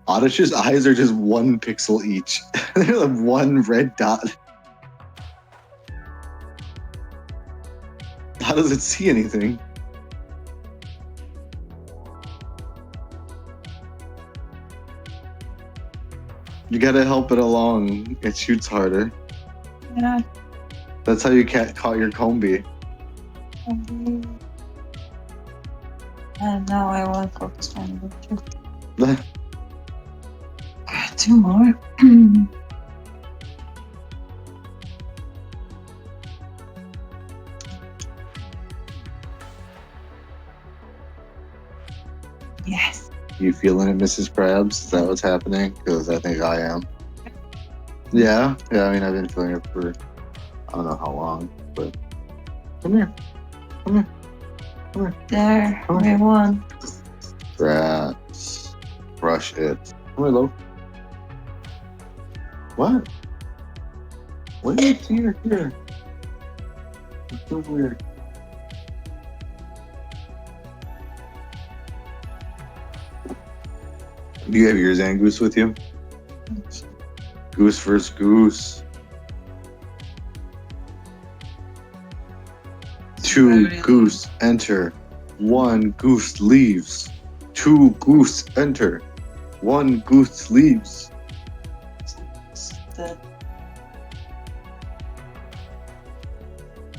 Oddish's eyes are just 1 pixel each. They're like 1 red dot. How does it see anything? You gotta help it along. It shoots harder. Yeah. That's how you caught your Combi. And now I want to focus on the 2 more. Yes. You feeling it, Mrs. Krabs? Is that what's happening? Because I think I am. Yeah? Yeah, I mean, I've been feeling it for I don't know how long, but come here. Come here. Come here. There, Come we won. Rats. Brush it. Come here, Lo. What? What do you see here? It's so weird. Do you have your Zangoose with you? Goose versus goose. Two goose enter. One goose leaves. Two goose enter. One goose leaves.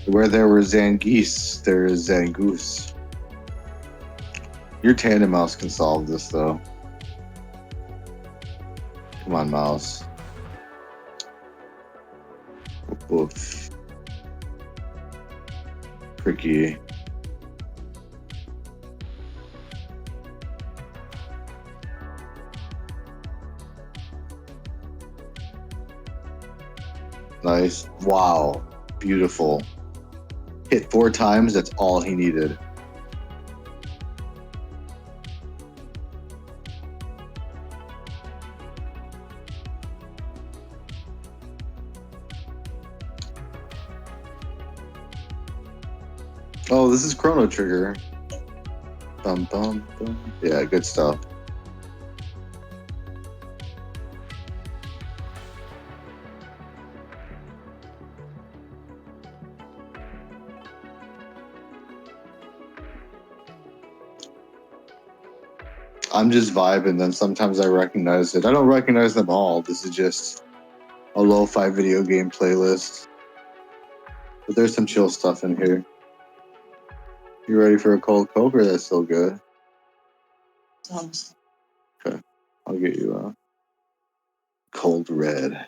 Where there were Zangeese, there is Zangoose. Your tandem mouse can solve this, though. Come on, mouse. Oof. Tricky. Nice. Wow. Beautiful. Hit 4 times, that's all he needed. Oh, this is Chrono Trigger. Bum, bum, bum. Yeah, good stuff. I'm just vibing, then sometimes I recognize it. I don't recognize them all. This is just a lo-fi video game playlist. But there's some chill stuff in here. You ready for a cold Cobra? That's still good. Okay. I'll get you a cold red.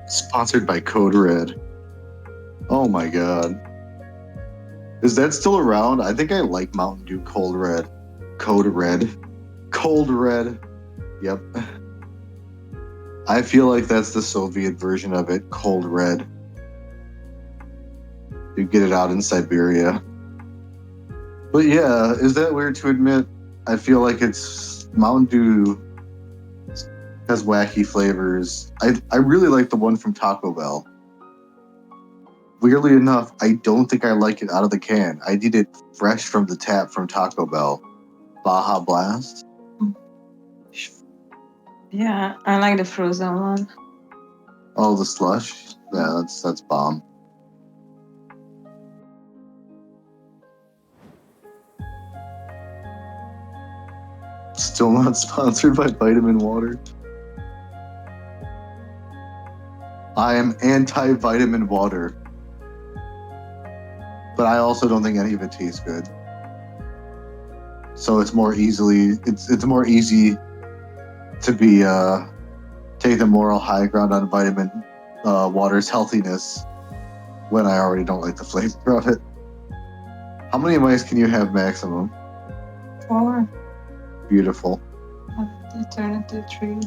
Sponsored by Code Red. Oh my god. Is that still around? I think I like Mountain Dew Cold Red. Code Red. Cold Red. Yep. I feel like that's the Soviet version of it. Cold Red. You get it out in Siberia. But yeah, is that weird to admit? I feel like it's Mountain Dew has wacky flavors. I really like the one from Taco Bell. Weirdly enough, I don't think I like it out of the can. I did it fresh from the tap from Taco Bell. Baja Blast. Yeah, I like the frozen one. Oh, the slush. Yeah, that's bomb. Still not sponsored by Vitamin Water. I am anti-vitamin water. But I also don't think any of it tastes good. So it's more easy to be take the moral high ground on vitamin water's healthiness when I already don't like the flavor of it. How many mice can you have maximum? 4. Beautiful. They turn into 3.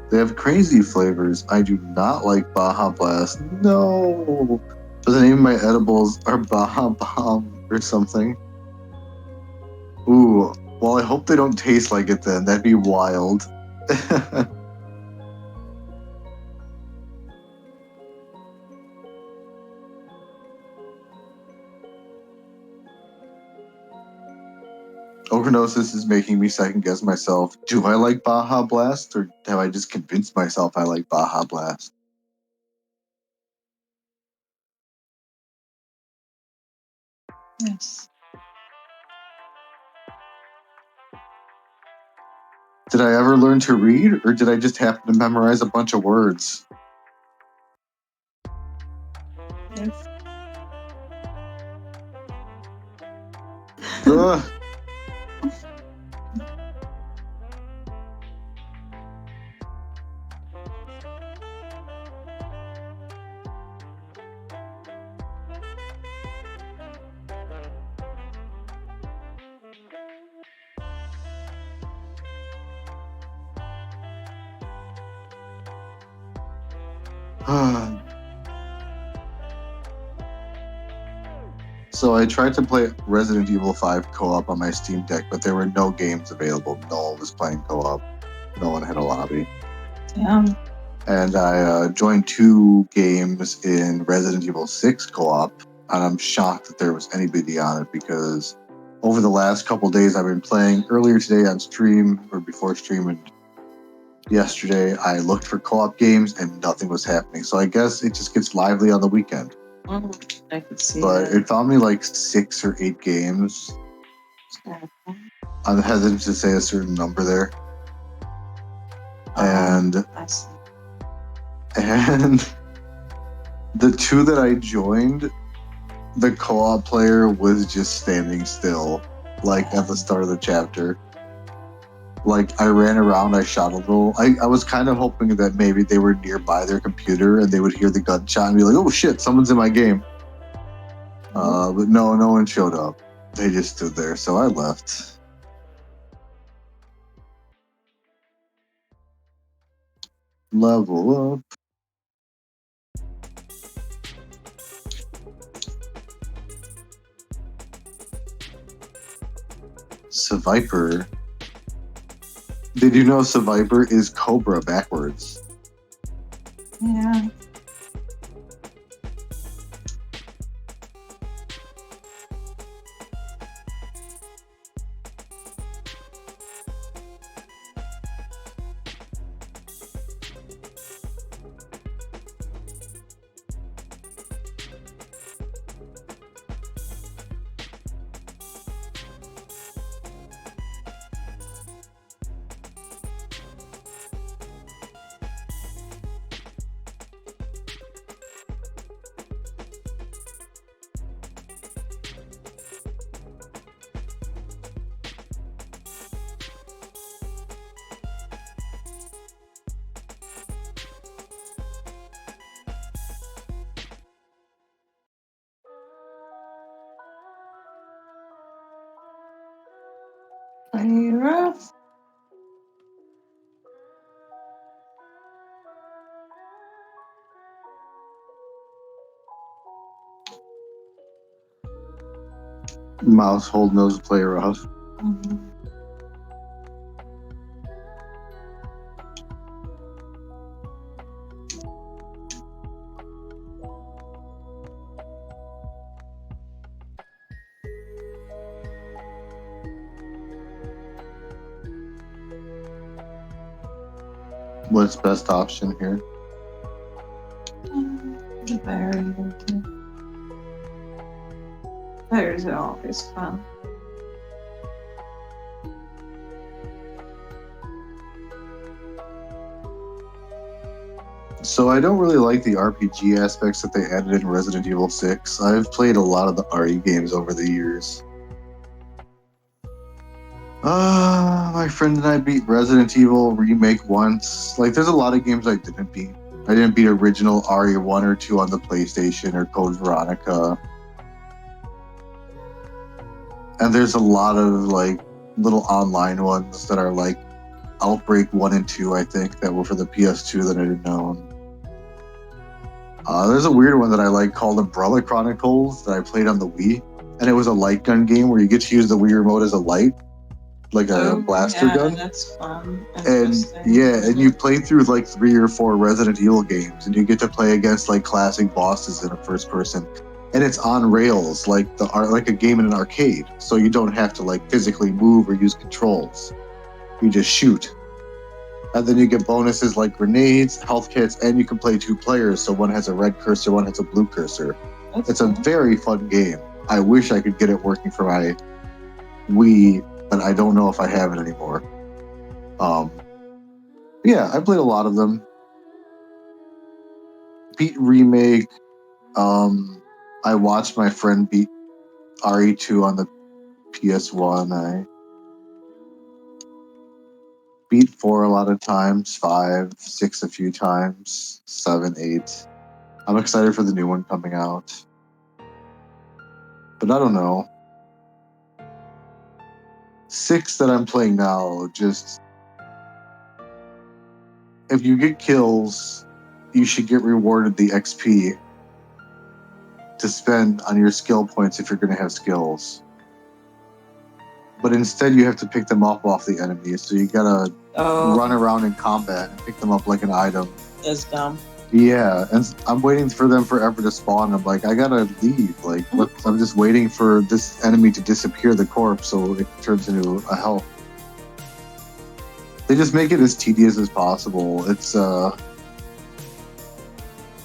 They have crazy flavors. I do not like Baja Blast. No. So the name of my edibles are Baja Bomb or something. Ooh. Well, I hope they don't taste like it then. That'd be wild. Ochronosis is making me second guess myself. Do I like Baja Blast, or have I just convinced myself I like Baja Blast? Yes. Did I ever learn to read, or did I just happen to memorize a bunch of words? Yes. Ugh. So I tried to play Resident Evil 5 co-op on my Steam Deck, but there were no games available. No one was playing co-op. No one had a lobby. Yeah. And I joined 2 games in Resident Evil 6 co-op, and I'm shocked that there was anybody on it because over the last couple days I've been playing. Earlier today on stream, or before stream, and yesterday I looked for co-op games and nothing was happening. So I guess it just gets lively on the weekend. I could see But that. it found me like 6 or 8 games. I'm hesitant to say a certain number there. And I see. And the 2 that I joined, the co-op player was just standing still, like at the start of the chapter. Like I ran around, I shot a little. I was kind of hoping that maybe they were nearby their computer and they would hear the gunshot and be like, "Oh shit, someone's in my game." But no one showed up. They just stood there, so I left. Level up. Survivor. Did you know Survivor is Cobra backwards? Yeah. Pretty rough. Mouse hold nose player off. Mhm. What's best option here? The berries. Berries are always fun. So I don't really like the RPG aspects that they added in Resident Evil 6. I've played a lot of the RE games over the years. My friend and I beat Resident Evil Remake once. Like, there's a lot of games I didn't beat. I didn't beat original RE1 or 2 on the PlayStation or Code Veronica. And there's a lot of, like, little online ones that are, like, Outbreak 1 and 2, I think, that were for the PS2 that I didn't own. There's a weird one that I like called Umbrella Chronicles that I played on the Wii. And it was a light gun game where you get to use the Wii remote as a light, like a blaster gun. That's fun. And yeah, and you play through like 3 or 4 Resident Evil games, and you get to play against like classic bosses in a first person. And it's on rails, like a game in an arcade. So you don't have to like physically move or use controls. You just shoot. And then you get bonuses like grenades, health kits, and you can play 2 players. So one has a red cursor, one has a blue cursor. It's a very fun game. I wish I could get it working for my Wii, but I don't know if I have it anymore. Yeah, I played a lot of them. Beat Remake. I watched my friend beat RE2 on the PS1. I beat 4 a lot of times, 5, 6 a few times, 7, 8. I'm excited for the new one coming out. But I don't know. 6 that I'm playing now, just... If you get kills, you should get rewarded the XP to spend on your skill points if you're going to have skills. But instead, you have to pick them up off the enemies, so you gotta run around in combat and pick them up like an item. That's dumb. Yeah, and I'm waiting for them forever to spawn. I'm like, I gotta leave. Like, what? I'm just waiting for this enemy to disappear the corpse so it turns into a health. They just make it as tedious as possible. It's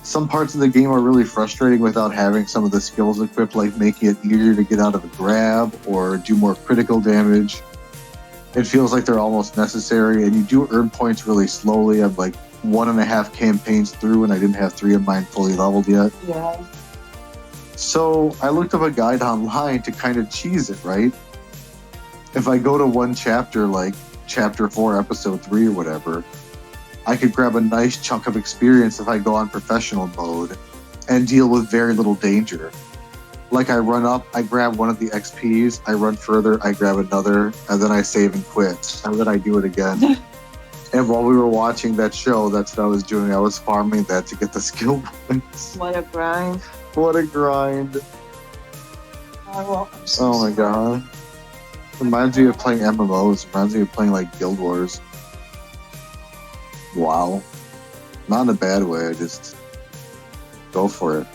some parts of the game are really frustrating without having some of the skills equipped, like making it easier to get out of a grab or do more critical damage. It feels like they're almost necessary, and you do earn points really slowly. I'm like 1.5 campaigns through, and I didn't have 3 of mine fully leveled yet. Yeah. So I looked up a guide online to kind of cheese it, right? If I go to one chapter, like chapter 4, episode 3 or whatever, I could grab a nice chunk of experience if I go on professional mode and deal with very little danger. Like I run up, I grab one of the XPs, I run further, I grab another, and then I save and quit. And then I do it again. And while we were watching that show, that's what I was doing. I was farming that to get the skill points. What a grind. What a grind. Oh, I'm so Oh my god. Reminds me of playing MMOs. Reminds me of playing like Guild Wars. Wow. Not in a bad way, I just go for it.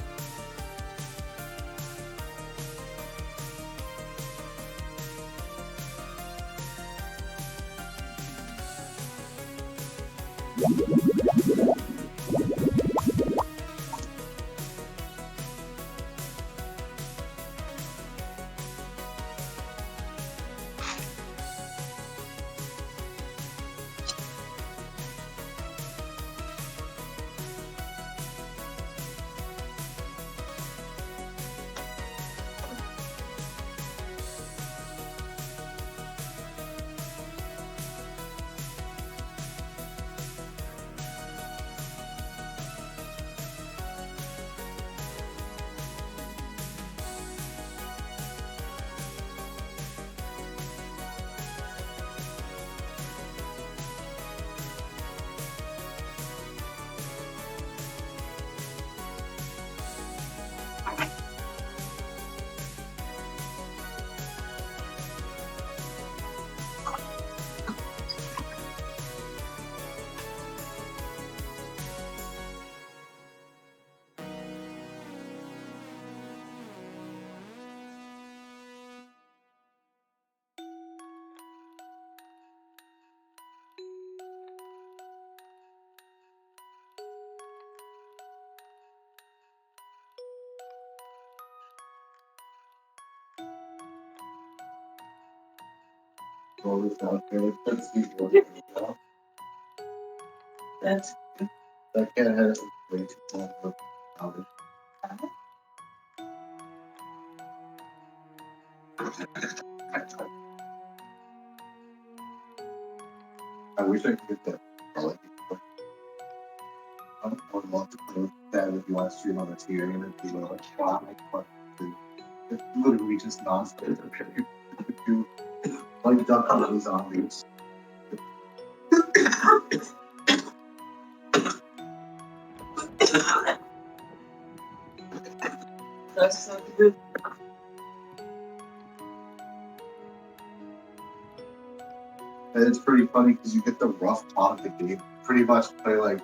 That's That cat has way too long of a I wish I could get that. I would love to play that with you on stream on the TV and it'd be like, wow, it's literally just nonsense. Do like duck hunting zombies. so good. And it's pretty funny because you get the rough part of the game. Pretty much play like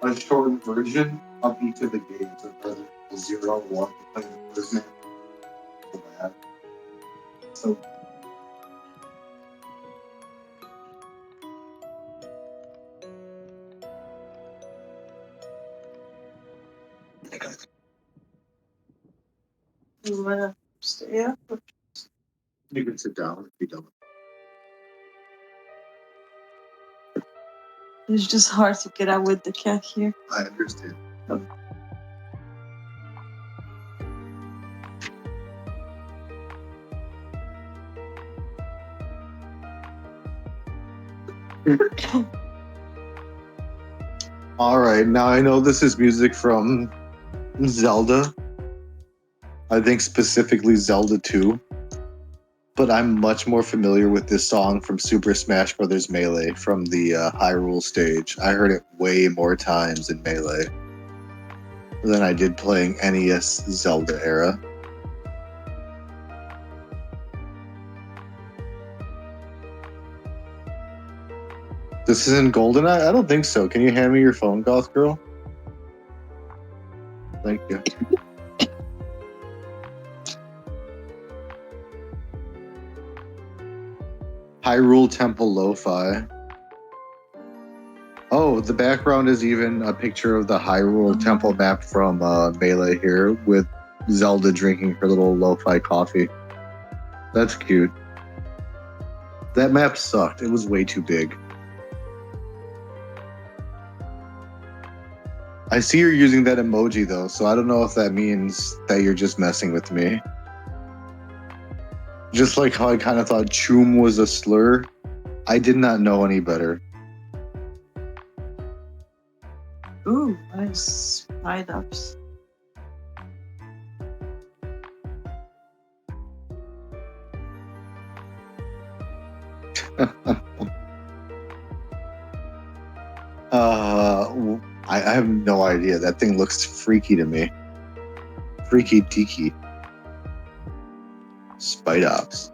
a shortened version of each of the games. Of Resident Evil 0, 1, you play the first name. So You wanna Stay up. You can sit down if you don't. It's just hard to get out with the cat here. I understand. All right, now I know this is music from Zelda. I think specifically Zelda 2. But I'm much more familiar with this song from Super Smash Bros. Melee from the Hyrule stage. I heard it way more times in Melee than I did playing NES Zelda era. This isn't GoldenEye? I don't think so. Can you hand me your phone, Goth Girl? Thank you. Hyrule Temple Lo-Fi. Oh, the background is even a picture of the Hyrule Temple map from Melee here with Zelda drinking her little lo-fi coffee. That's cute. That map sucked. It was way too big. I see you're using that emoji though, so I don't know if that means that you're just messing with me. Just like how I kind of thought choom was a slur, I did not know any better. Ooh, nice write-ups. I have no idea. That thing looks freaky to me. Freaky deaky. Spite Ops.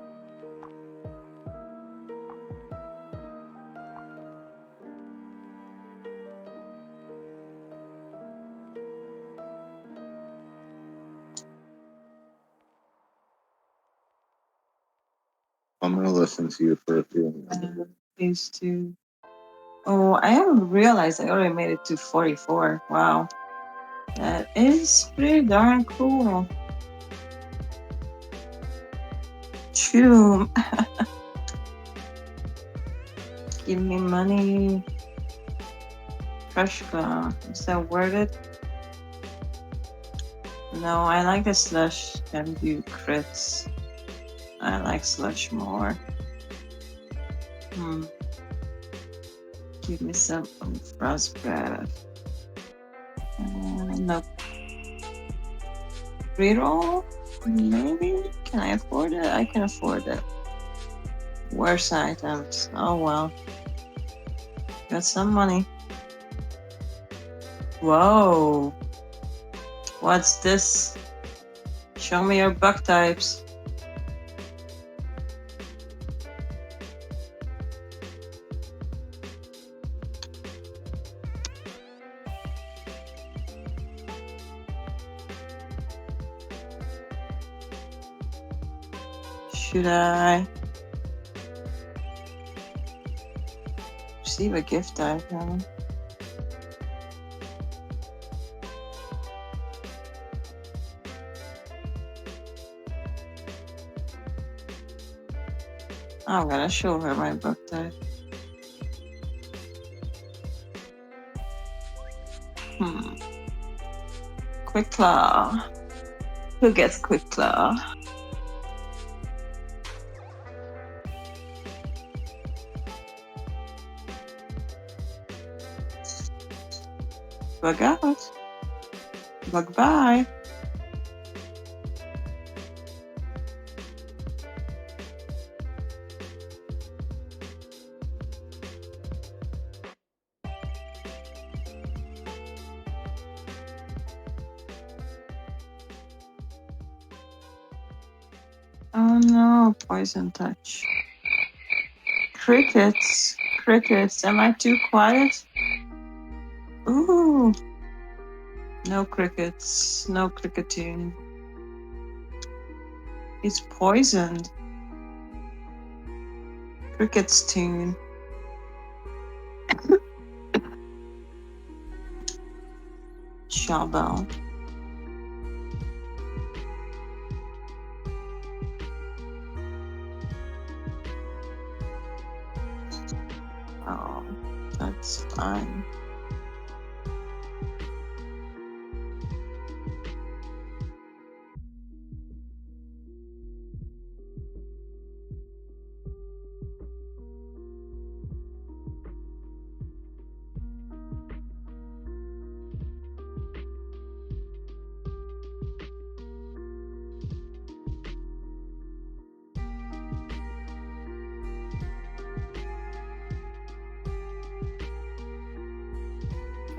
I'm gonna listen to you for a few minutes. These two. Oh, I haven't realized I already made it to 44. Wow. That is pretty darn cool. Choom. Give me money. Krushka. Is that worth it? No, I like the slush can do crits. I like slush more. Give me some frost breath. Nope. Reroll? Maybe? Can I afford it? I can afford it. Worse items. Oh well. Got some money. Whoa. What's this? Show me your bug types. Should I receive a gift item? I'm gonna show her my book type. Quick Claw. Who gets Quick Claw? Bug out. Bug bye. Oh no, poison touch. Crickets. Crickets. Am I too quiet? Ooh. No crickets. No cricketing. It's poisoned. Cricket's tune. Shovel. That's fine.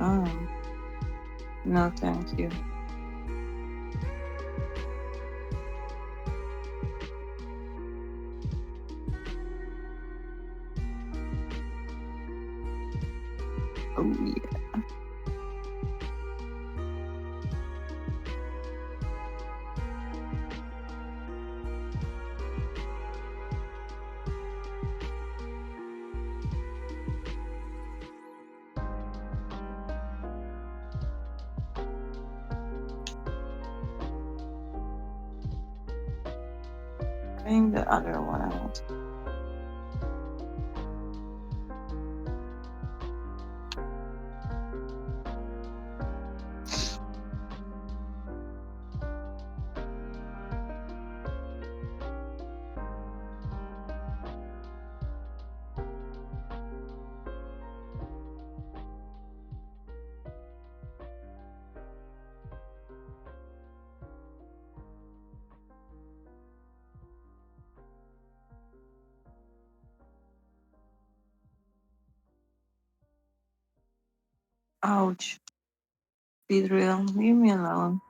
Oh, no, thank you. Oh, yeah. Bring the other one out. Ouch. Be real. Leave me alone.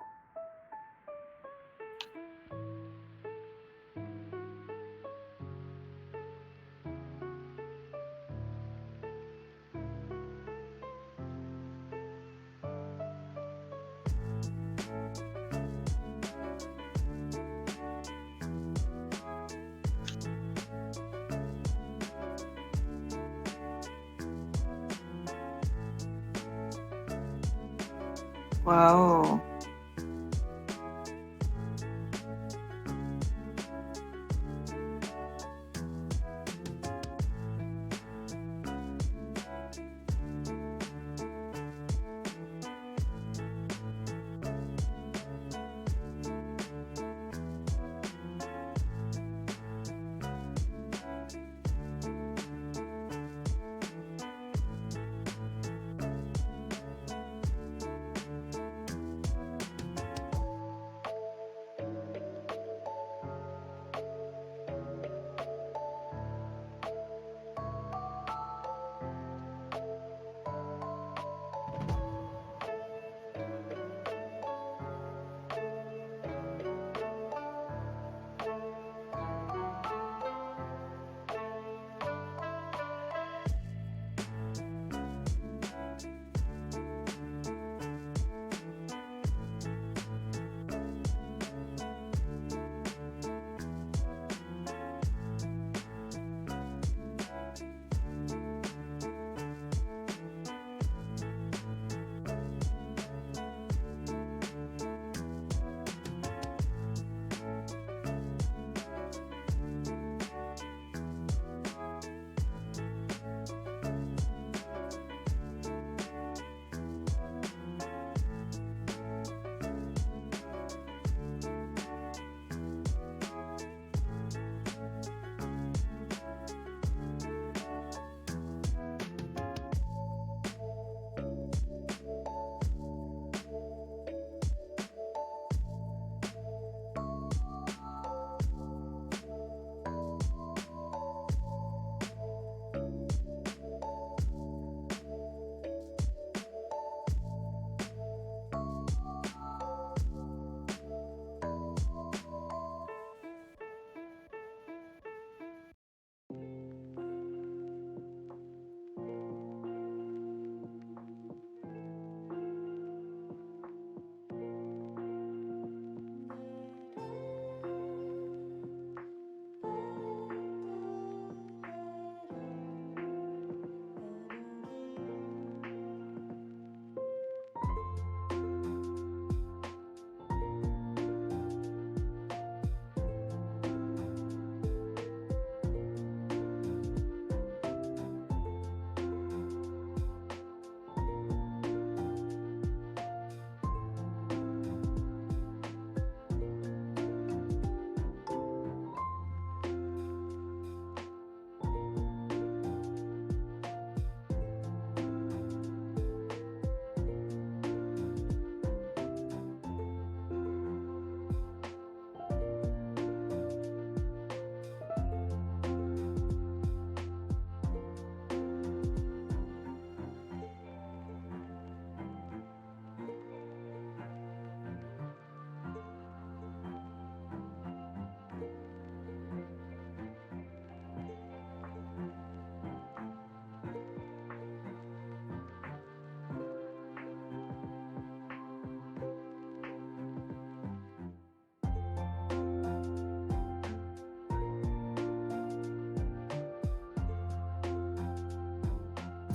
Wow.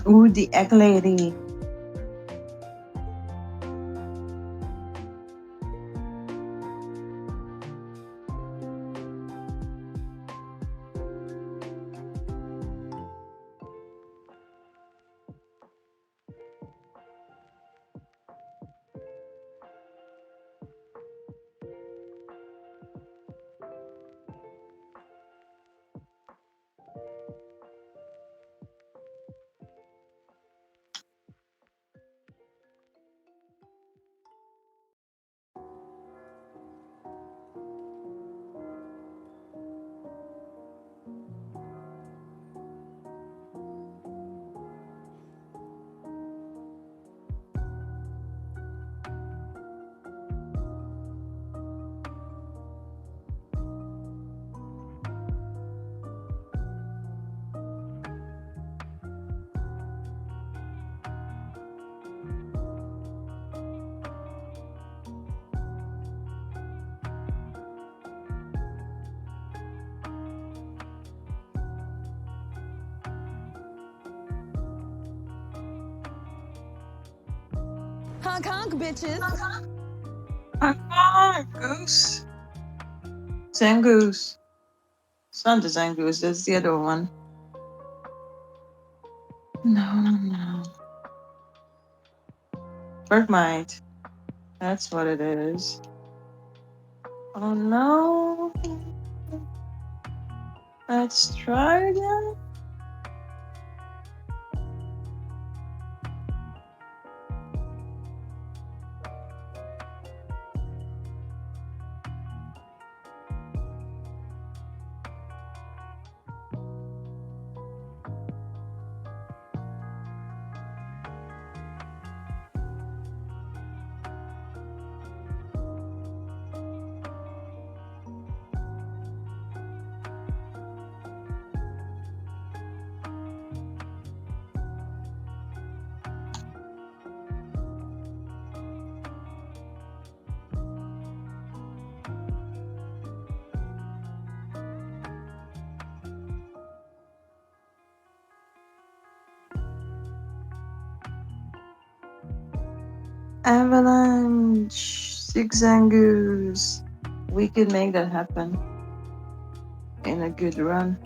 Ooh, the egg lady. Honk honk, bitches. Goose. Zangoose. It's not the Zangoose, that's the other one. No. Bergmite. That's what it is. Oh no. Let's try again. Avalanche. Zigzagoos. We could make that happen in a good run.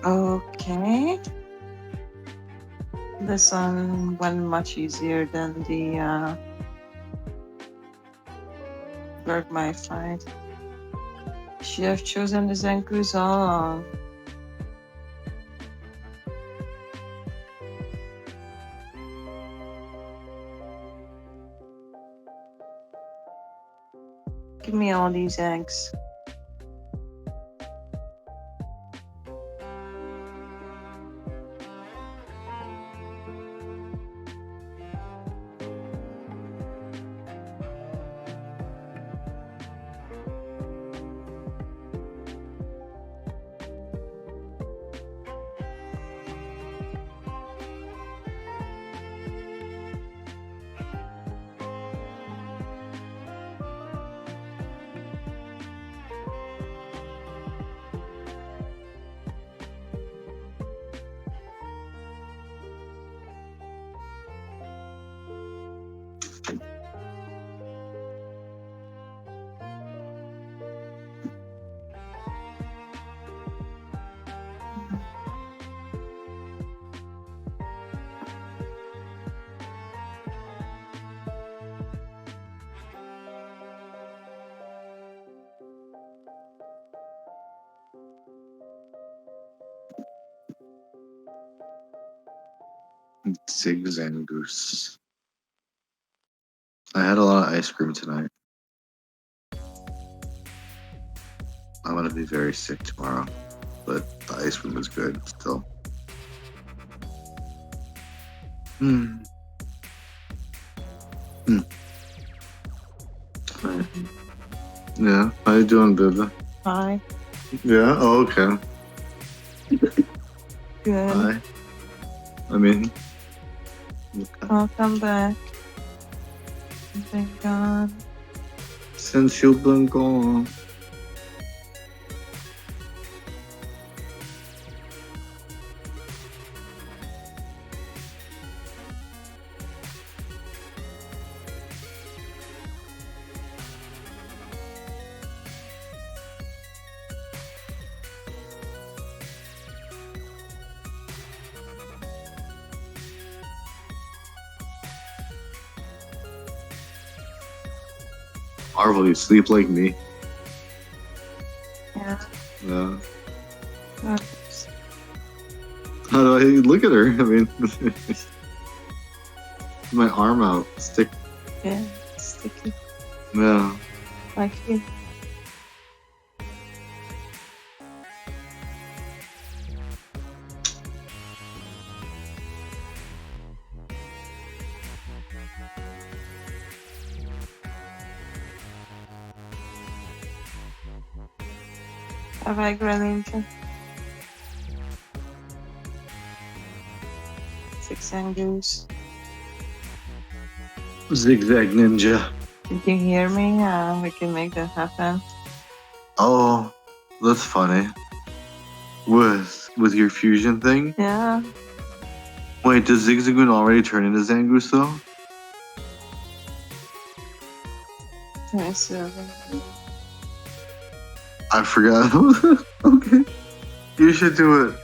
Okay. This one went much easier than the Bergmite fight. Should have chosen the Zangoose all along. Give me all these eggs. Zigs and Goose. I had a lot of ice cream tonight. I'm gonna be very sick tomorrow, but the ice cream was good still. Hmm. Yeah, how you doing, baby? Hi. Yeah. Oh, okay. Good. Hi. I mean, okay. Welcome back. You've been gone. Since you've been gone. Marvel, you sleep like me. Yeah. Yeah. Oops. How do I look at her? I mean, my arm out, stick. Yeah. Sticky. Yeah. Like you. Have I Greninja? Six and Goose. Zigzag Ninja. Did you hear me? We can make that happen. Oh, that's funny. With your fusion thing? Yeah. Wait, does Zigzagoon already turn into Zangoose though? Nice. I forgot. Okay. You should do it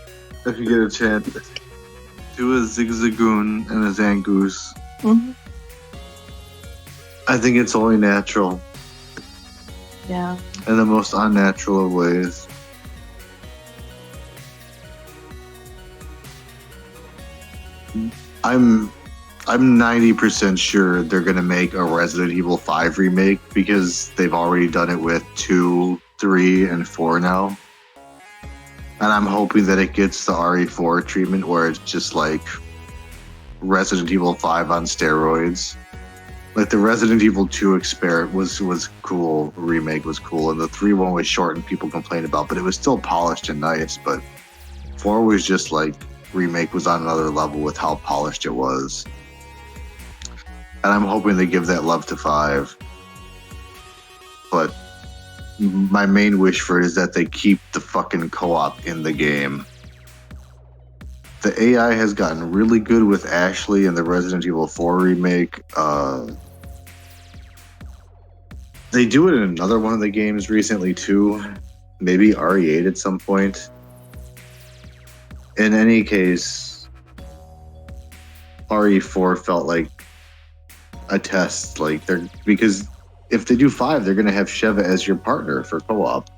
if you get a chance. Do a Zigzagoon and a Zangoose. Mm-hmm. I think it's only natural Yeah. in the most unnatural of ways. I'm 90% sure they're gonna make a Resident Evil 5 remake because they've already done it with 2, 3, and 4 now. And I'm hoping that it gets the RE4 treatment where it's just like Resident Evil 5 on steroids. Like the Resident Evil 2 experiment was cool, remake was cool, and the 3 one was short and people complained about, but it was still polished and nice. But 4 was just like remake was on another level with how polished it was. And I'm hoping they give that love to 5. But my main wish for it is that they keep the fucking co-op in the game. The AI has gotten really good with Ashley in the Resident Evil 4 remake. They do it in another one of the games recently too. Maybe RE8 at some point. In any case, RE4 felt like a test, like they're because if they do 5, they're gonna have Sheva as your partner for co-op.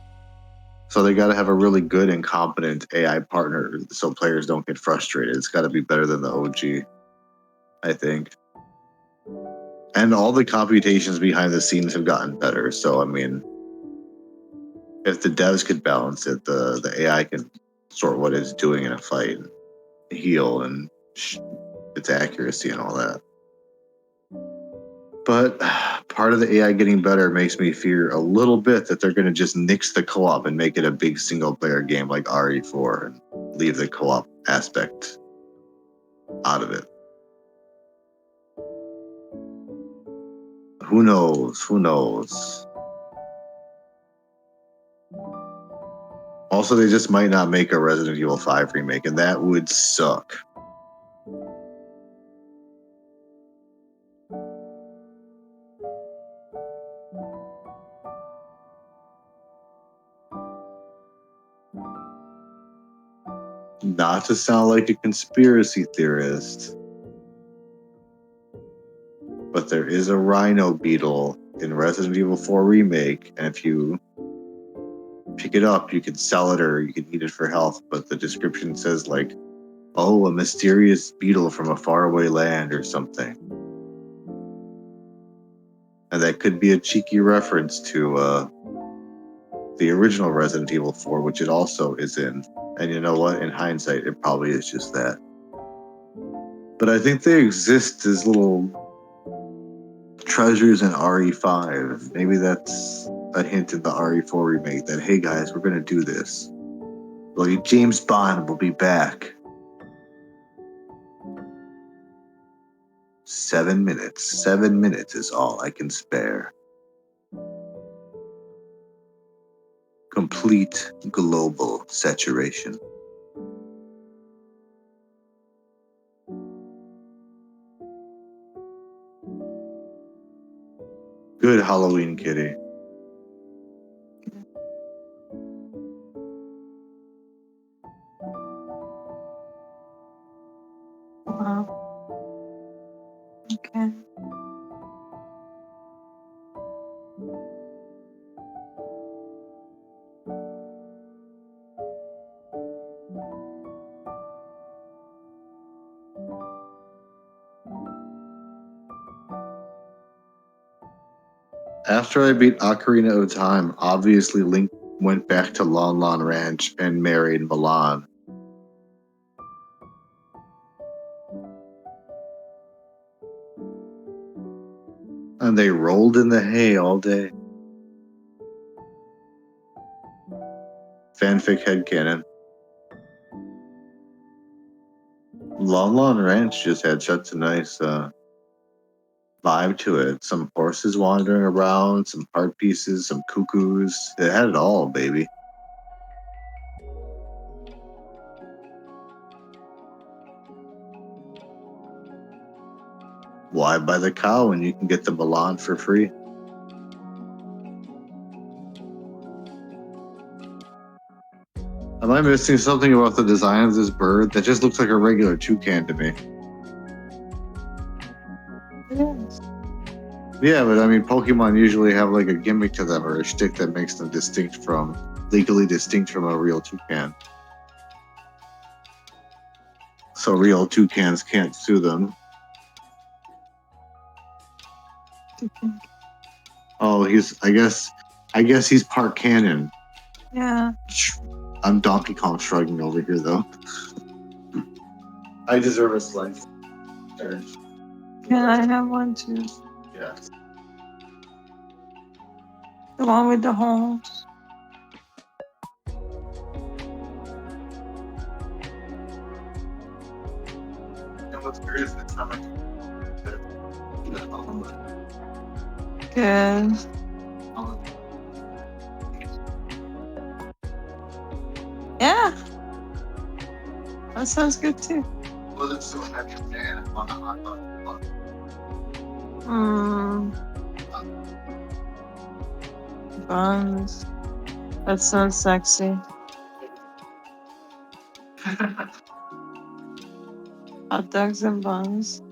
So they gotta have a really good and competent AI partner so players don't get frustrated. It's gotta be better than the OG, I think. And all the computations behind the scenes have gotten better. So I mean, if the devs could balance it, the AI can sort what it's doing in a fight, and heal, and its accuracy and all that. But part of the AI getting better makes me fear a little bit that they're going to just nix the co-op and make it a big single-player game like RE4 and leave the co-op aspect out of it. Who knows? Who knows? Also, they just might not make a Resident Evil 5 remake, and that would suck. Not to sound like a conspiracy theorist, but there is a rhino beetle in Resident Evil 4 Remake, and if you pick it up, you can sell it or you can eat it for health, but the description says, like, Oh, a mysterious beetle from a faraway land or something. And that could be a cheeky reference to the original Resident Evil 4, which it also is in. And you know what? In hindsight, it probably is just that. But I think they exist as little treasures in RE5. Maybe that's a hint in the RE4 remake that, hey guys, we're going to do this. Like, James Bond will be back. 7 minutes. 7 minutes is all I can spare. Complete global saturation. Good Halloween, kitty. Wow. Okay. After I beat Ocarina of Time, obviously Link went back to Lon Lon Ranch and married Milan. And they rolled in the hay all day. Fanfic headcanon. Lon Lon Ranch just had such a nice vibe to it. Some horses wandering around, some heart pieces, some cuckoos. It had it all, baby. Why buy the cow when you can get the Milan for free? Am I missing something about the design of this bird? That just looks like a regular toucan to me. Yes. Yeah, but I mean, Pokemon usually have like a gimmick to them or a shtick that makes them legally distinct from a real toucan. So real toucans can't sue them. Oh, I guess he's part canon. Yeah. I'm Donkey Kong shrugging over here, though. I deserve a slice. Can I have one too? Yeah. The one with the holes. And what's weird is it's not like Good. Yeah. That sounds good too. Well, it's so heavy man on the hot dog. Buns. That sounds sexy. Hot dogs and buns.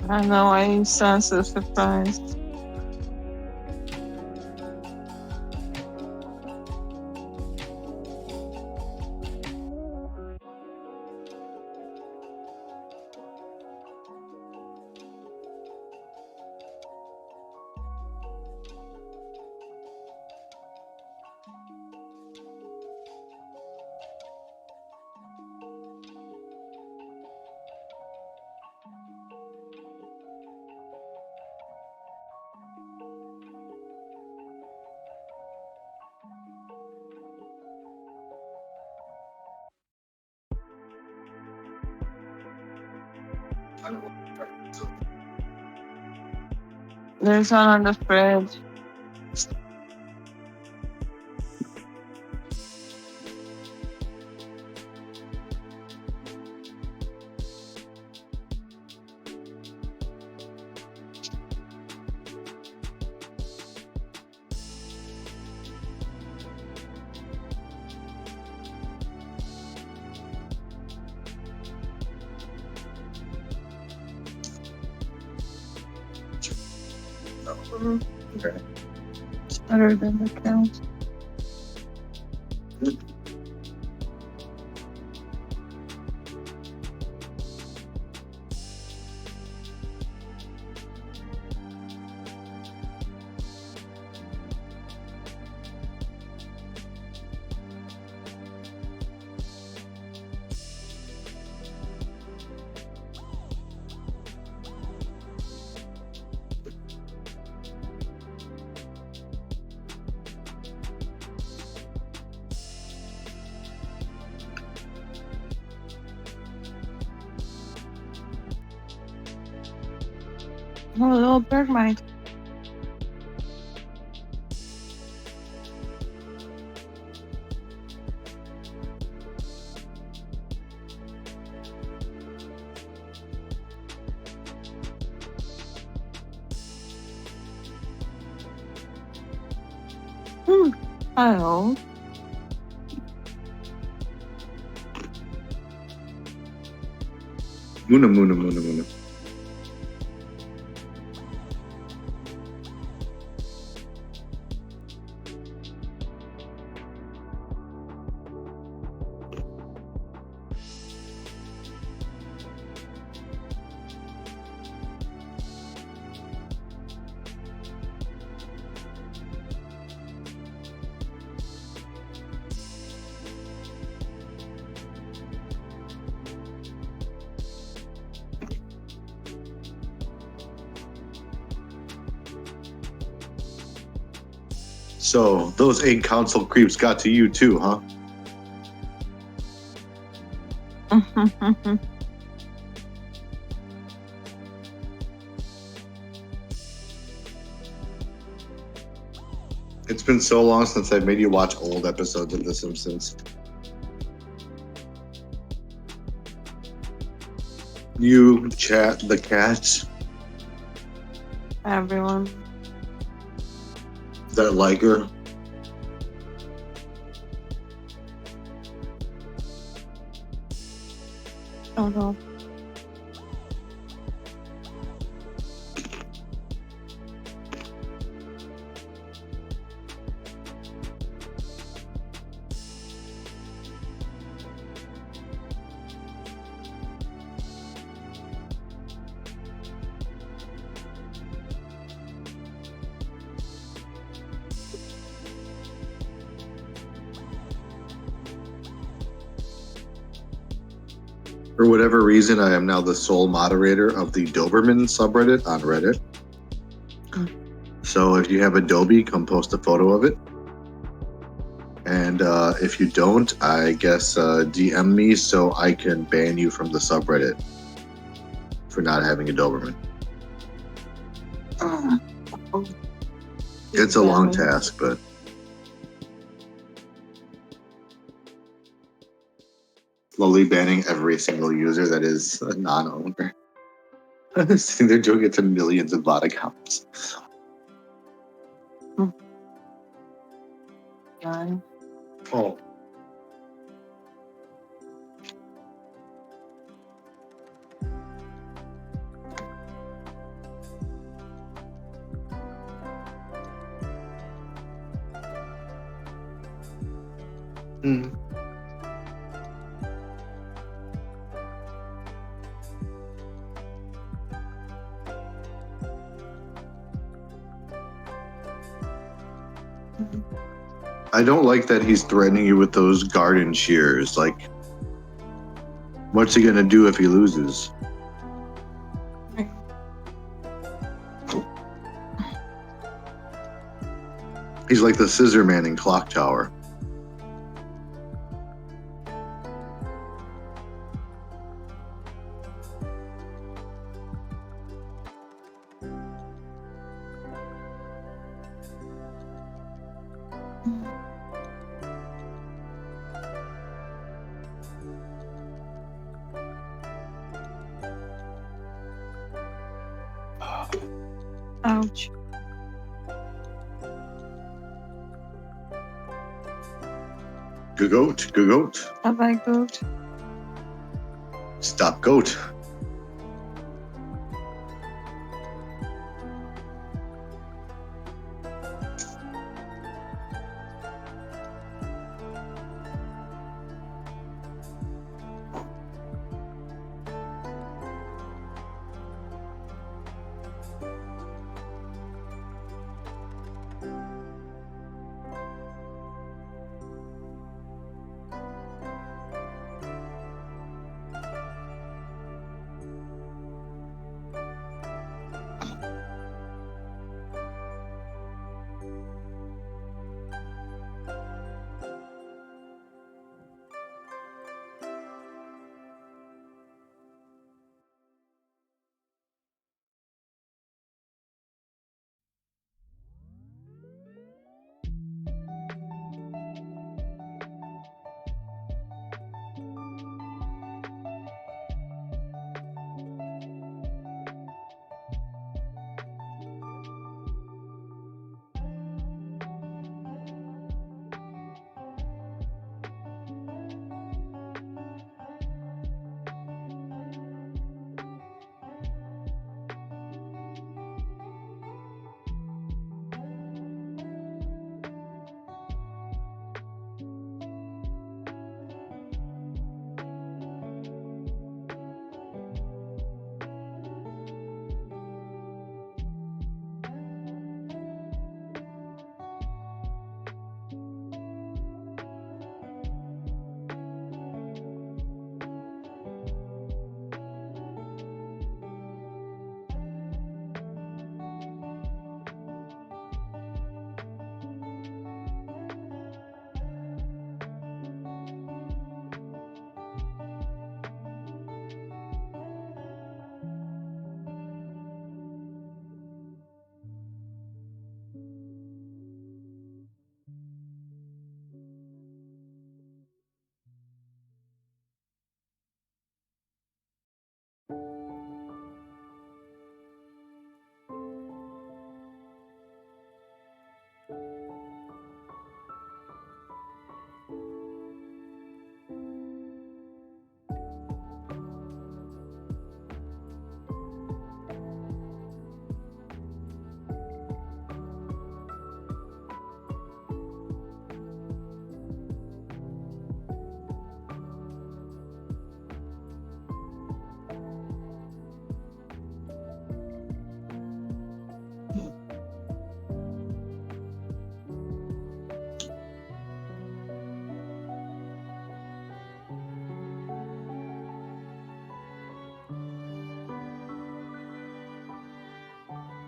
I don't know why you sound so surprised. There's one on the fridge. Okay. It's better than the count. Oh, a little bird mite. Hello. Muna. So those egg council creeps got to you too, huh? It's been so long since I've made you watch old episodes of The Simpsons. You, chat, the cats, Everyone. that like her. Oh no. For whatever reason, I am now the sole moderator of the Doberman subreddit on Reddit. So if you have Adobe, come post a photo of it. And if you don't, I guess DM me so I can ban you from the subreddit for not having a Doberman. It's a long task, but slowly banning every single user that is a non-owner. They're doing it to millions of bot accounts. Done. Oh. Mm. I don't like that he's threatening you with those garden shears. Like, what's he gonna do if he loses? He's like the scissor man in Clock Tower. Ouch. Goat. Have I goat? Stop goat.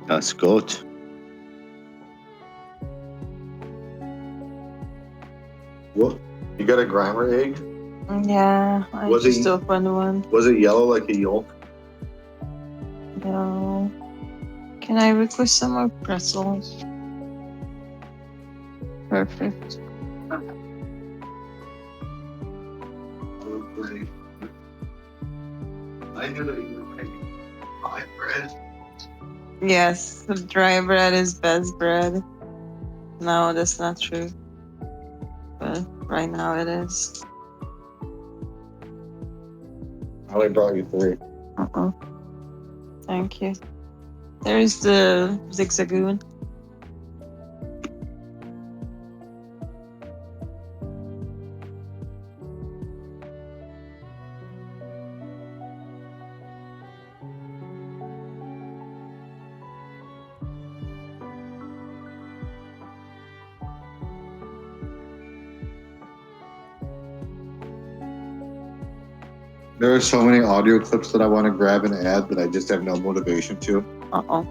That's good. What? You got a grimer egg? Yeah, I Was just it- opened one. Was it yellow like a yolk? No. Can I request some more pretzels? Perfect. I knew that you were making pie bread. Yes, the dry bread is best bread. No, that's not true. But right now it is. I only brought you 3. Uh-uh. Thank you. There's the zigzagoon. There are so many audio clips that I want to grab and add that I just have no motivation to. Uh-oh.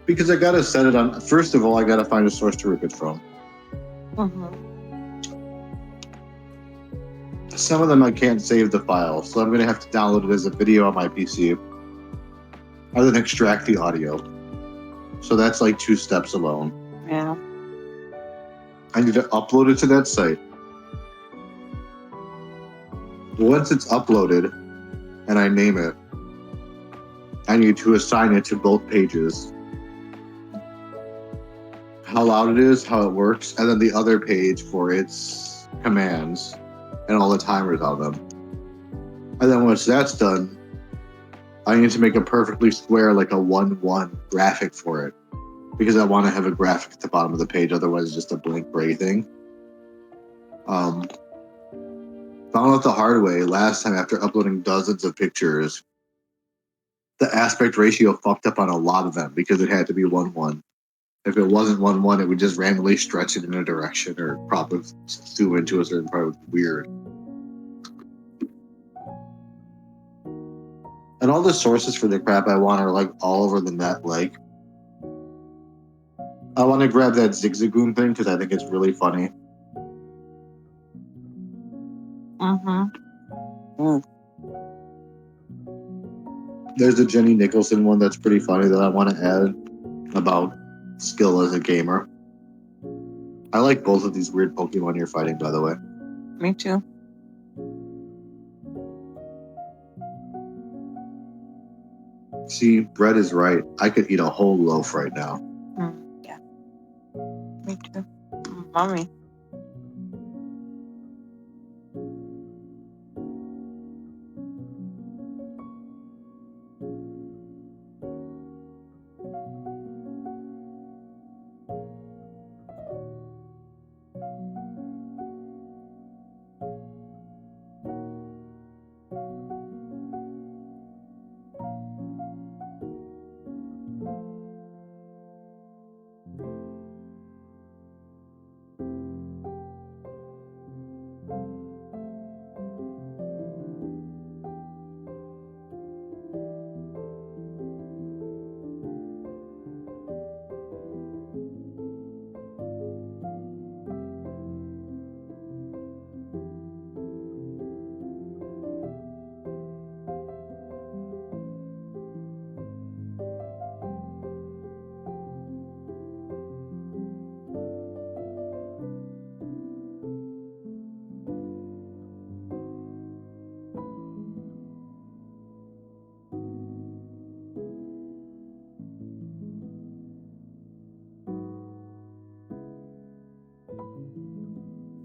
Because I gotta set it on. First of all, I gotta find a source to rip it from. Mm-hmm. Some of them I can't save the file, so I'm gonna have to download it as a video on my PC. And then extract the audio. So that's like 2 steps alone. Yeah. I need to upload it to that site. Once it's uploaded and I name it, I need to assign it to both pages. How loud it is, how it works, and then the other page for its commands and all the timers on them. And then once that's done, I need to make a perfectly square, like a 1-1 graphic for it. Because I want to have a graphic at the bottom of the page, otherwise it's just a blank gray thing. Found out the hard way last time after uploading dozens of pictures. The aspect ratio fucked up on a lot of them because it had to be 1-1. If it wasn't 1-1, it would just randomly stretch it in a direction or probably zoom into a certain part. It was weird. And all the sources for the crap I want are like all over the net. Like, I want to grab that zigzagoon thing because I think it's really funny. Mm-hmm. There's a Jenny Nicholson one that's pretty funny that I want to add about skill as a gamer. I like both of these weird Pokemon you're fighting, by the way. Me too. See, Brett is right. I could eat a whole loaf right now. Yeah. Me too. Mommy.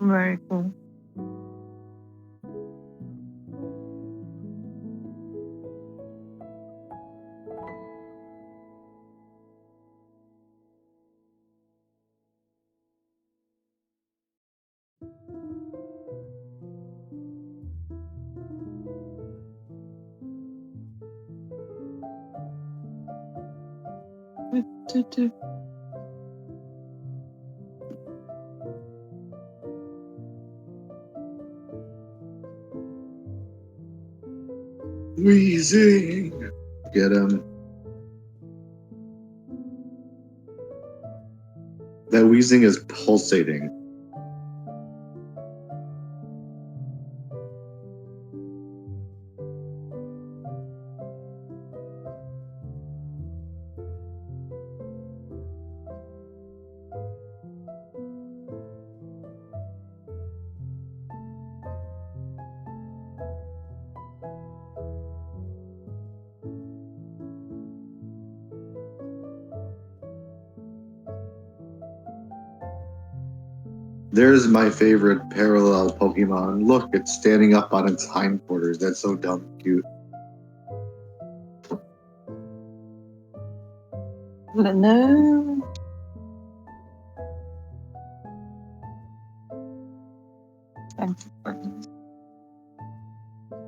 Very cool. Wheezing. Get him. That wheezing is pulsating. There's my favorite parallel Pokemon. Look, it's standing up on its hindquarters. That's so dumb cute. No. Thank you for this.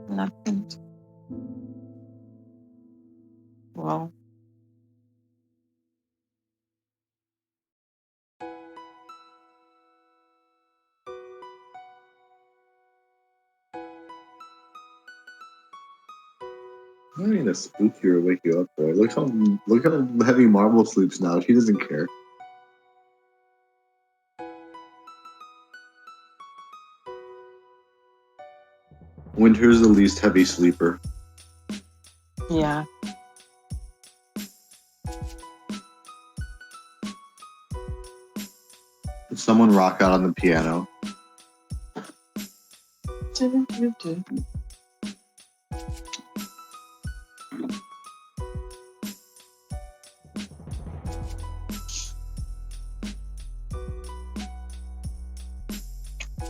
Nothing. Well. I don't need to spook you or wake you up, boy. Look how heavy Marble sleeps now. She doesn't care. Winter's the least heavy sleeper. Yeah. Someone rock out on the piano.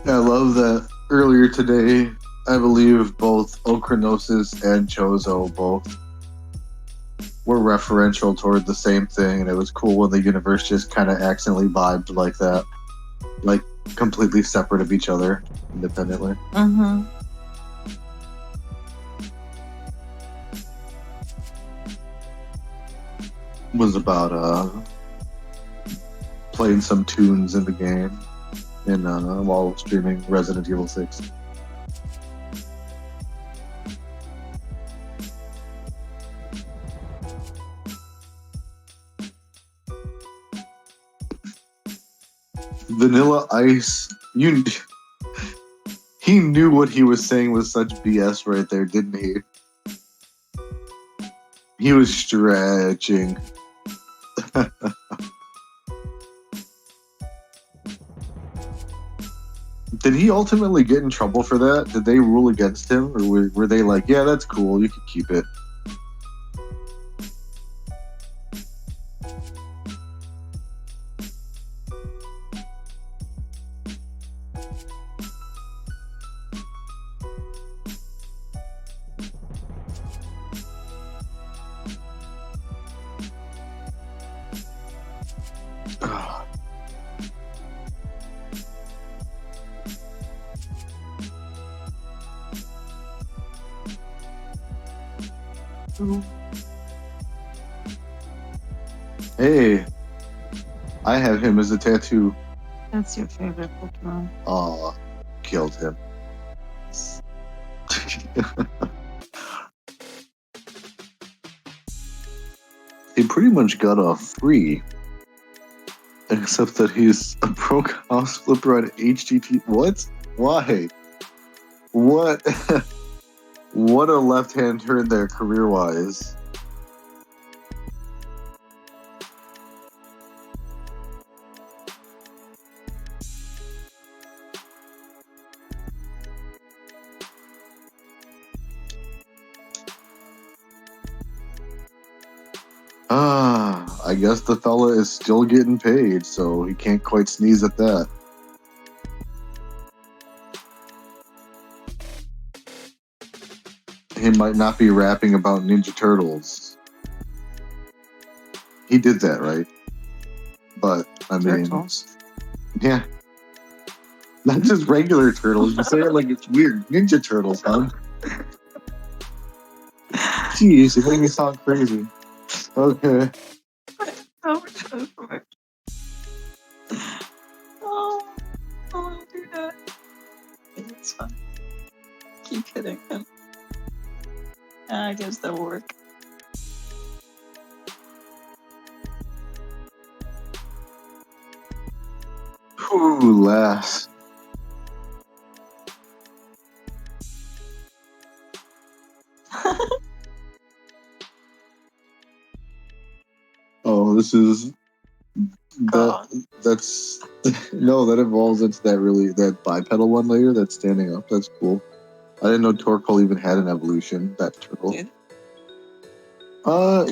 I love that earlier today, I believe both Okronosis and Chozo both were referential toward the same thing, and it was cool when the universe just kind of accidentally vibed like that. Like, completely separate of each other, independently. Mm-hmm. Was about playing some tunes in the game in while streaming Resident Evil 6. Vanilla Ice, he knew what he was saying was such BS right there, didn't he? He was stretching. Did he ultimately get in trouble for that? Did they rule against him? Or were they like, yeah, that's cool, you can keep it? Hey, I have him as a tattoo. That's your favorite Pokemon. Aw, killed him. He pretty much got off free. Except that he's a broke house flipper at HGT. What? Why? What? What a left-hand turn there, career-wise. I guess the fella is still getting paid, so he can't quite sneeze at that. he might not be rapping about Ninja Turtles. He did that, right? But I mean, Turtles. yeah, not just regular turtles. You say it like it's weird. Ninja Turtles, huh? Jeez, you make me sound crazy. Okay. Oh, oh, don't do that. It's fine. Keep hitting him. I guess that'll work. Ooh, laugh. Oh, this is God. that's no, that evolves into that bipedal one later that's standing up. That's cool. I didn't know Torkoal even had an evolution, that turtle. Dude.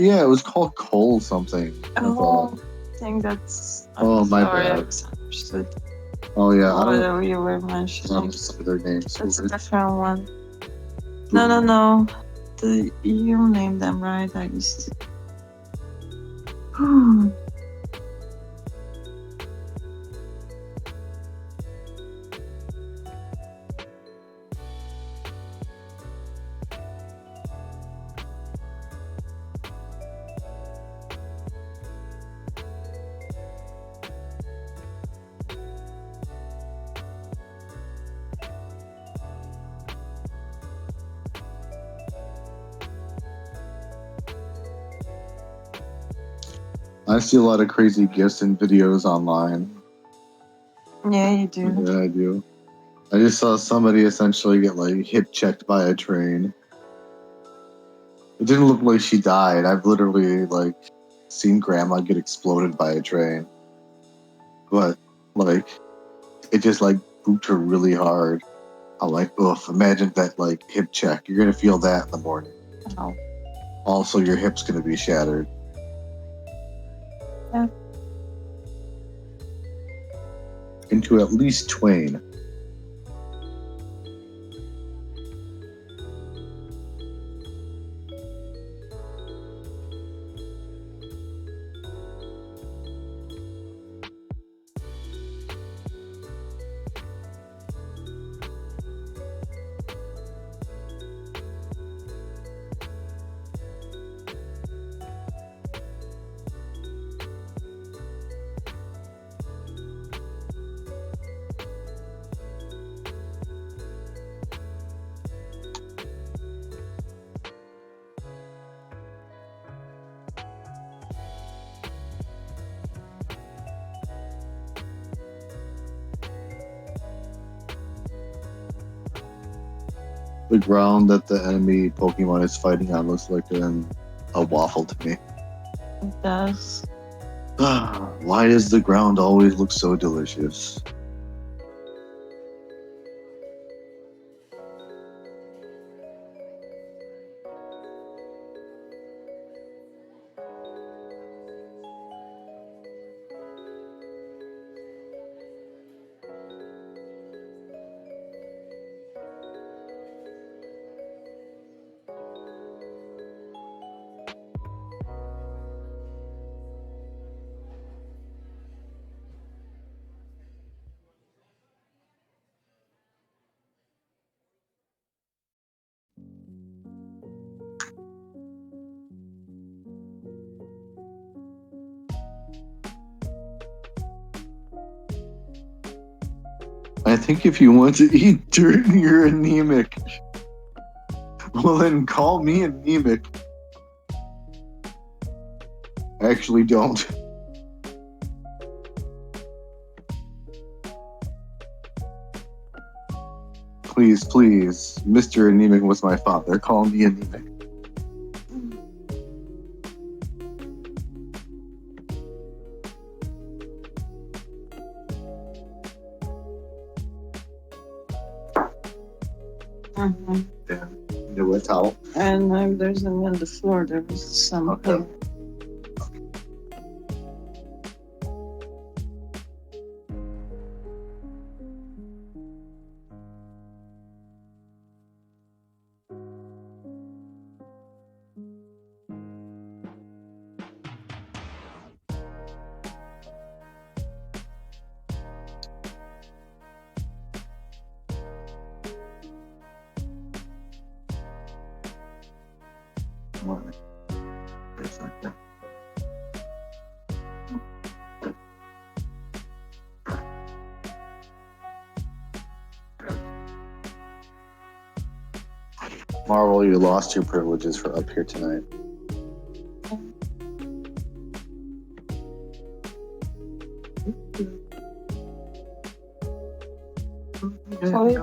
Yeah, it was called Cole something. I thought. I think that's. Oh, my sorry, I bad. misunderstood. Oh yeah, I don't Whatever you were know mentioning. some of their names. That's a different one. No. You named them right. I just. I see a lot of crazy gifs and videos online. Yeah, you do. Yeah, I do. I just saw somebody essentially get like hip checked by a train. It didn't look like she died. I've literally like seen grandma get exploded by a train. But like it just like booped her really hard. I'm like, oof, imagine that like hip check. You're gonna feel that in the morning. Oh. Also your hip's gonna be shattered. Yeah. Into at least twain. The ground that the enemy Pokemon is fighting on looks like a waffle to me. It does. Why does the ground always look so delicious? I think if you want to eat dirt and you're anemic, well then call me anemic. Actually, don't. Please, Mr. Anemic was my father. Call me anemic. Mm-hmm. Yeah. New a towel. And there's on the floor. There was some. Okay. Marvel, you lost your privileges for up here tonight.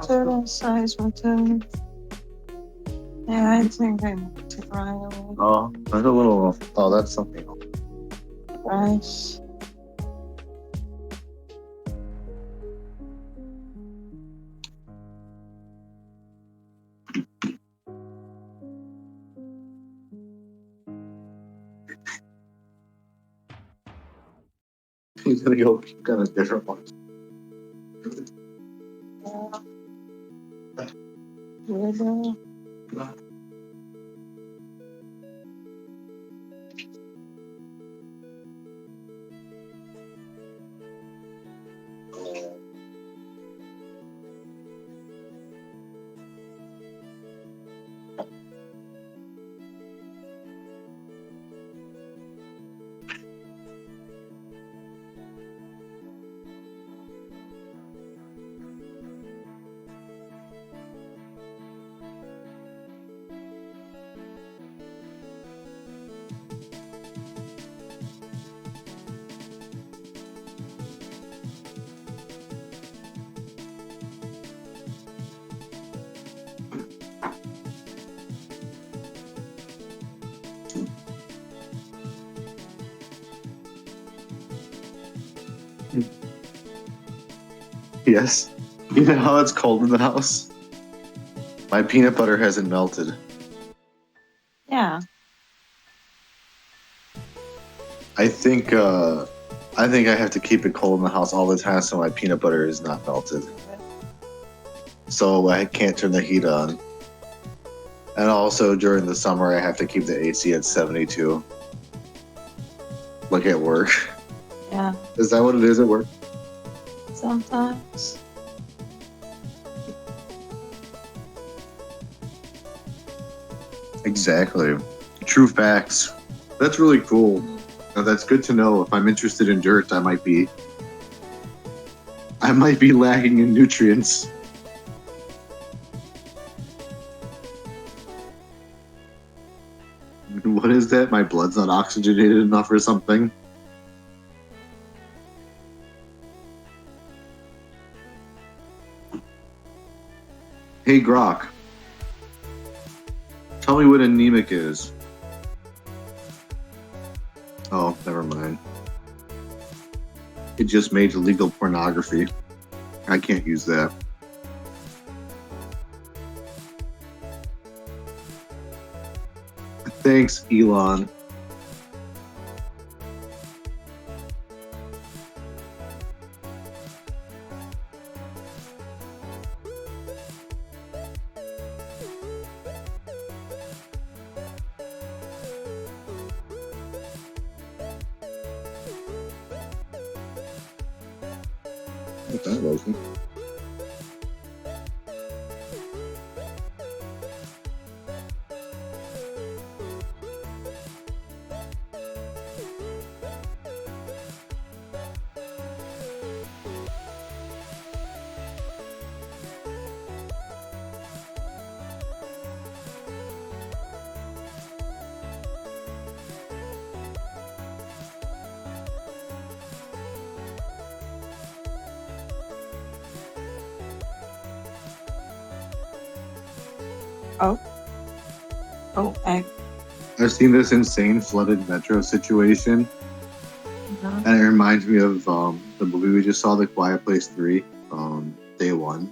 Total size return. Yeah, I think I took right away. Oh, there's a little. Oh, that's something else. Rice. He's gonna go puke on a different one. Weirdo. Yes. You know how it's cold in the house? My peanut butter hasn't melted. Yeah. I think I have to keep it cold in the house all the time so my peanut butter is not melted. So I can't turn the heat on. And also during the summer I have to keep the AC at 72. Like at work. Yeah. Is that what it is at work? Sometimes. Exactly. True facts. That's really cool. Now, that's good to know. If I'm interested in dirt, I might be lacking in nutrients. What is that? My blood's not oxygenated enough or something? Hey, Grok. Tell me what anemic is. Oh, never mind. It just made illegal pornography. I can't use that. Thanks, Elon. What's that lotion? Oh, egg. I've seen this insane flooded metro situation, Mhm. and it reminds me of the movie we just saw, The Quiet Place 3, Day 1.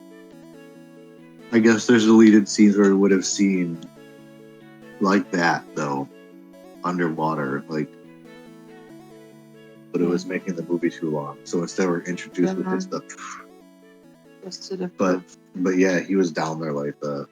I guess there's deleted scenes where we would have seen like that, though, underwater, like, but it was making the movie too long. So instead we're introduced with this stuff. Just to the But yeah, he was down there like that.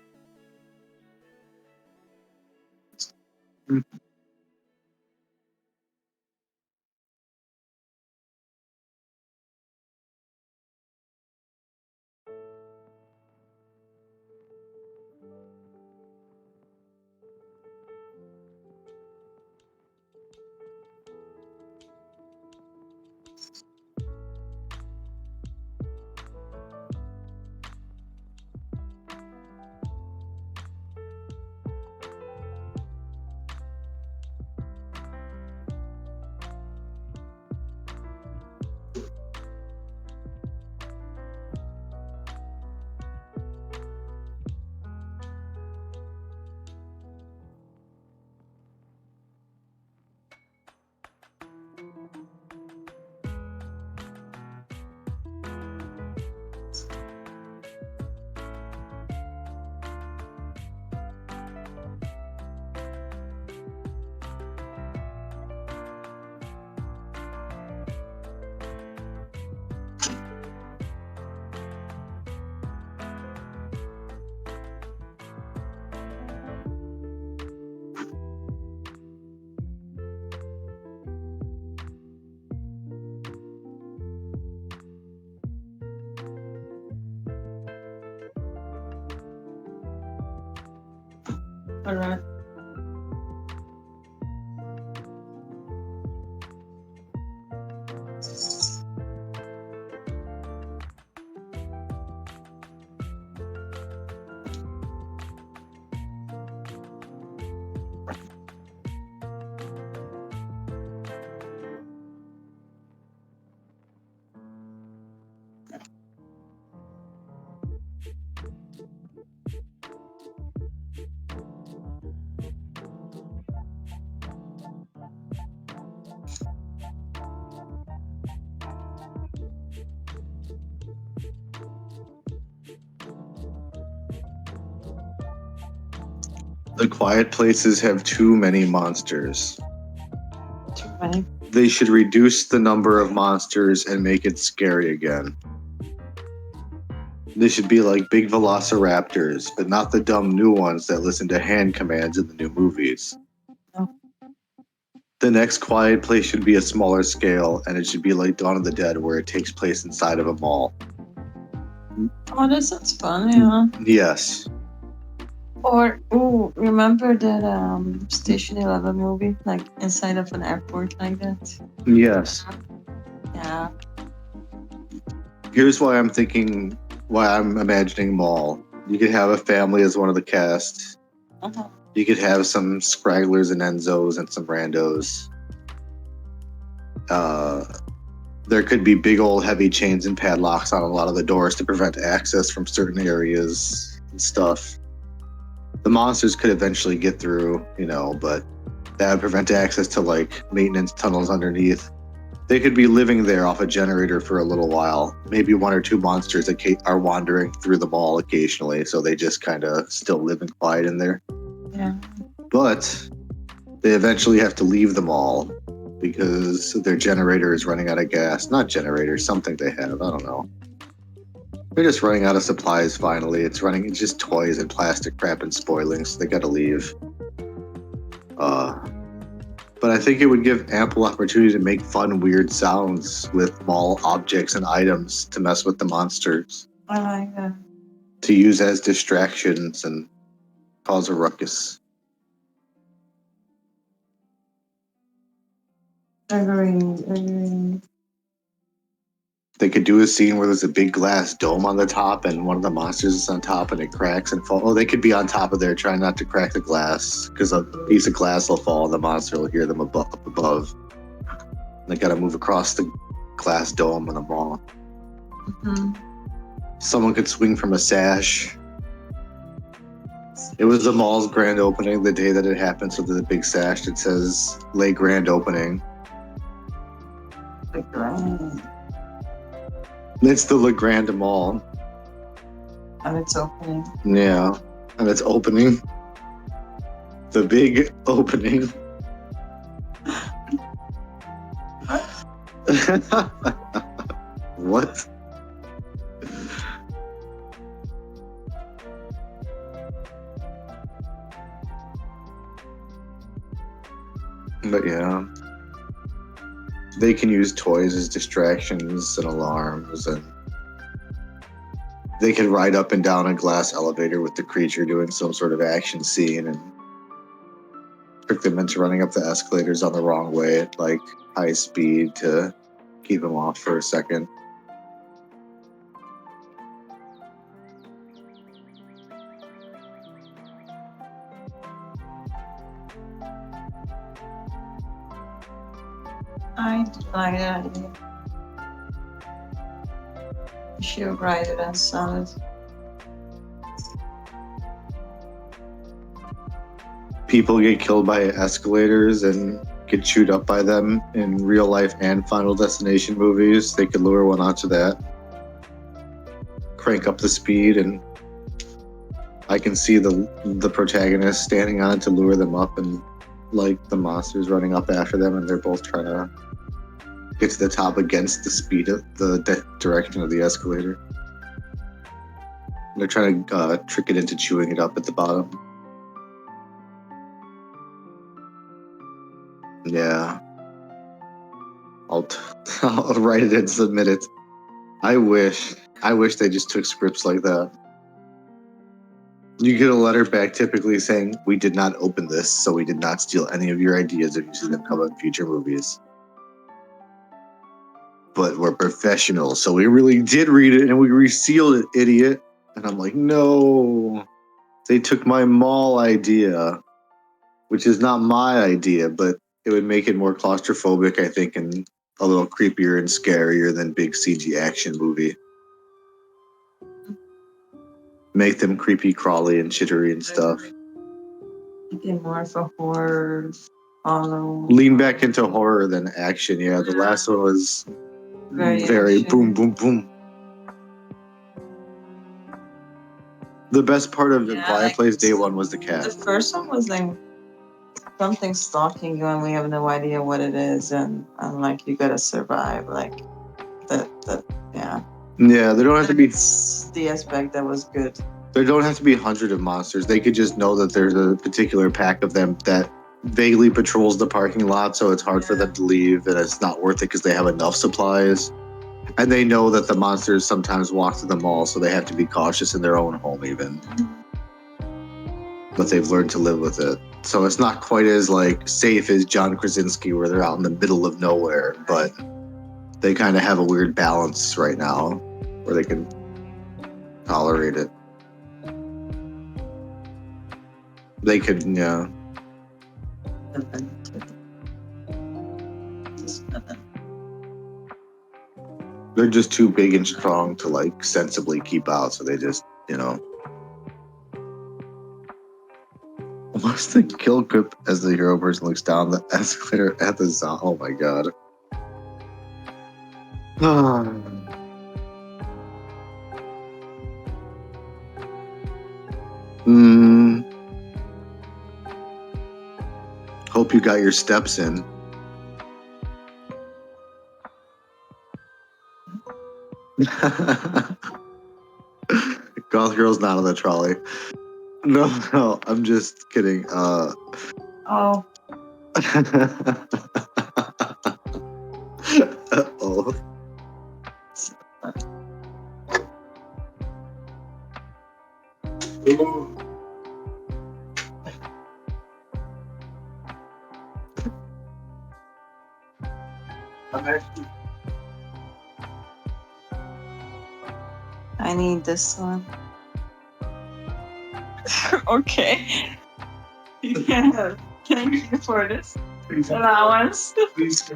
Alright. The quiet places have too many monsters. Too many. They should reduce the number of monsters and make it scary again. They should be like big velociraptors, but not the dumb new ones that listen to hand commands in the new movies. No. The next quiet place should be a smaller scale, and it should be like Dawn of the Dead, where it takes place inside of a mall. Oh, that sounds fun, yeah. Yes. Or, ooh, remember that Station 11 movie? Like inside of an airport like that? Yes. Yeah. Here's why I'm imagining mall. You could have a family as one of the cast. Uh-huh. You could have some scragglers and Enzos and some randos. There could be big old heavy chains and padlocks on a lot of the doors to prevent access from certain areas and stuff. The monsters could eventually get through, but that would prevent access to like maintenance tunnels underneath. They could be living there off a generator for a little while. Maybe one or two monsters that are wandering through the mall occasionally, so they just kind of still live in quiet in there. Yeah. But they eventually have to leave the mall because their generator is running out of gas. Not generator, something they have. I don't know. They're just running out of supplies finally. It's just toys and plastic crap and spoiling, so they gotta leave. But I think it would give ample opportunity to make fun, weird sounds with mall objects and items to mess with the monsters. I like that. To use as distractions and cause a ruckus. Agreed. They could do a scene where there's a big glass dome on the top and one of the monsters is on top and it cracks and falls. Oh, they could be on top of there trying not to crack the glass because a piece of glass will fall and the monster will hear them up above. They gotta move across the glass dome in the mall. Mm-hmm. Someone could swing from a sash. It was the mall's grand opening the day that it happened, so there's a big sash that says "Lay Grand Opening." Grand. It's the Le Grand Mall. And it's opening. Yeah, and it's opening. The big opening. What? But yeah, they can use toys as distractions and alarms, and they can ride up and down a glass elevator with the creature doing some sort of action scene and trick them into running up the escalators on the wrong way at like high speed to keep them off for a second. I like that idea. You should write it as solid. People get killed by escalators and get chewed up by them in real life and Final Destination movies. They could lure one onto that. Crank up the speed, and I can see the protagonist standing on it to lure them up, and like the monsters running up after them, and they're both trying to get to the top against the speed of the direction of the escalator. They're trying to trick it into chewing it up at the bottom. Yeah. I'll write it and submit it. I wish they just took scripts like that. You get a letter back typically saying, "We did not open this, so we did not steal any of your ideas if you see them come up in future movies. But we're professionals, so we really did read it and we resealed it, idiot." And I'm like, no, they took my mall idea, which is not my idea, but it would make it more claustrophobic, I think, and a little creepier and scarier than big CG action movie. Make them creepy, crawly, and shittery and stuff. Thinking more of a horror. Lean back into horror than action. Yeah, the last one was very action. boom, boom, boom. The best part of Quiet Place Day One was the cat. The first one was like something stalking you, and we have no idea what it is, and like you gotta survive. Like that. Yeah. Yeah, there don't have to be. That's the aspect that was good. There don't have to be hundreds of monsters. They could just know that there's a particular pack of them that vaguely patrols the parking lot, so it's hard for them to leave, and it's not worth it because they have enough supplies. And they know that the monsters sometimes walk to the mall, so they have to be cautious in their own home even. But they've learned to live with it. So it's not quite as like safe as John Krasinski, where they're out in the middle of nowhere, but they kind of have a weird balance right now where they can tolerate it. They could, yeah. They're just too big and strong to like sensibly keep out, so they just, What's the kill grip as the hero person looks down the escalator at the zone? Oh my god. Hope you got your steps in. Goth Girl's not on the trolley. No, I'm just kidding. Oh. Uh-oh. I need this one. Okay. Yeah. Thank you for this allowance. Please.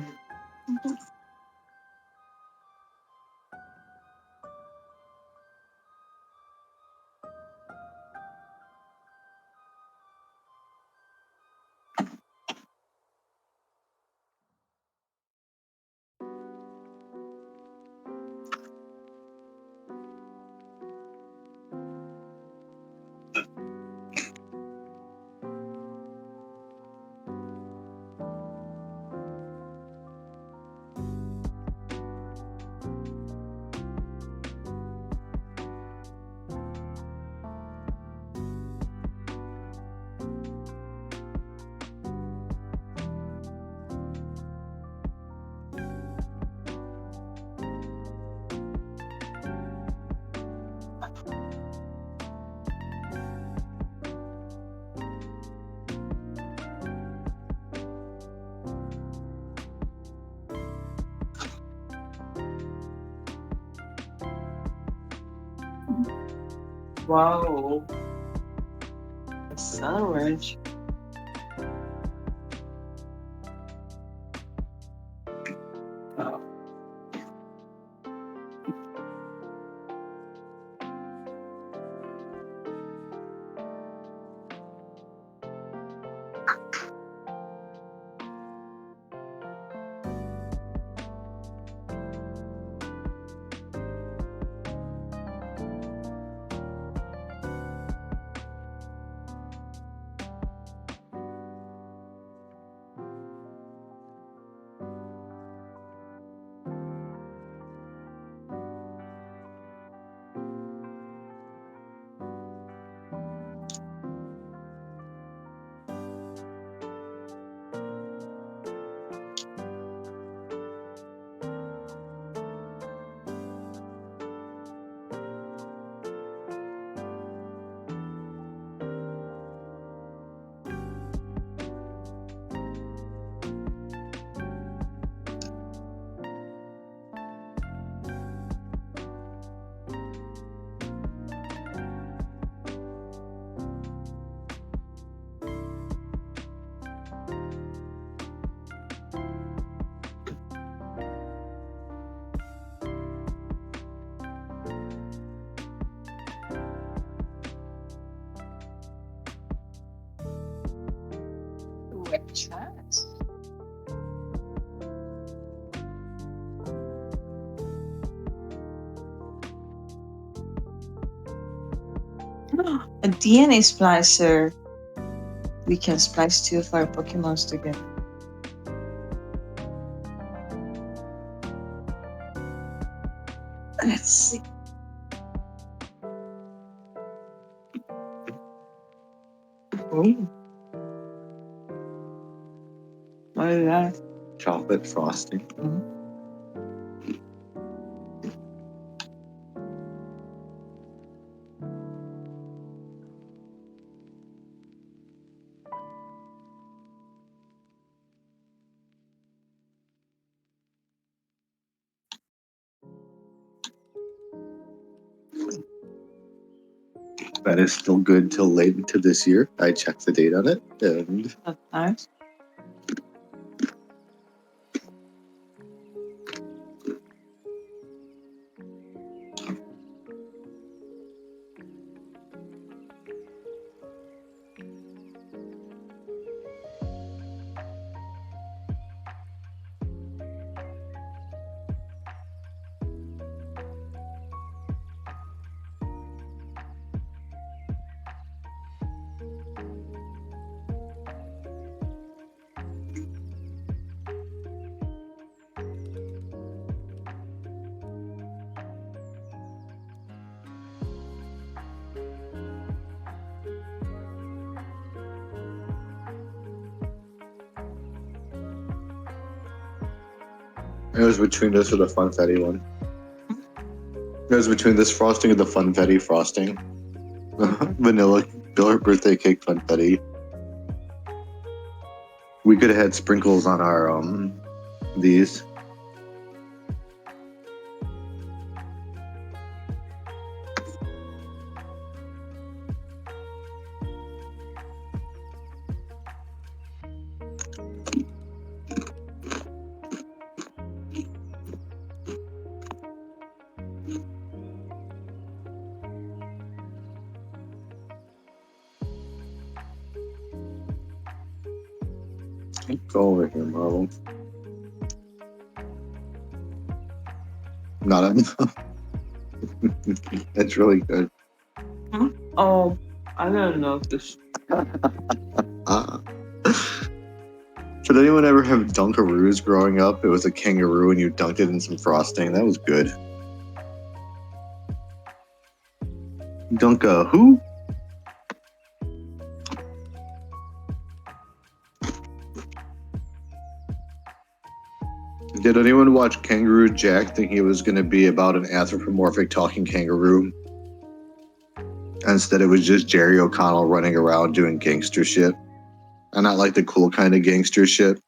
Wow. A sandwich. Oh. Chat. A DNA splicer. We can splice two of our Pokemons together. Let's see. Oh. What is that? Chocolate frosting. Mhm. That is still good till late into this year. I checked the date on it, and That's nice. it was between this or the Funfetti one. It was between this frosting and the Funfetti frosting. Vanilla birthday cake Funfetti. We could have had sprinkles on our these. Go over here, Marvel. Not enough. That's really good. Oh, I don't know if this. Did anyone ever have Dunkaroos growing up? It was a kangaroo and you dunked it in some frosting. That was good. Dunka who? Did anyone watch Kangaroo Jack thinking it was going to be about an anthropomorphic talking kangaroo? Instead, it was just Jerry O'Connell running around doing gangster shit. And not like the cool kind of gangster shit.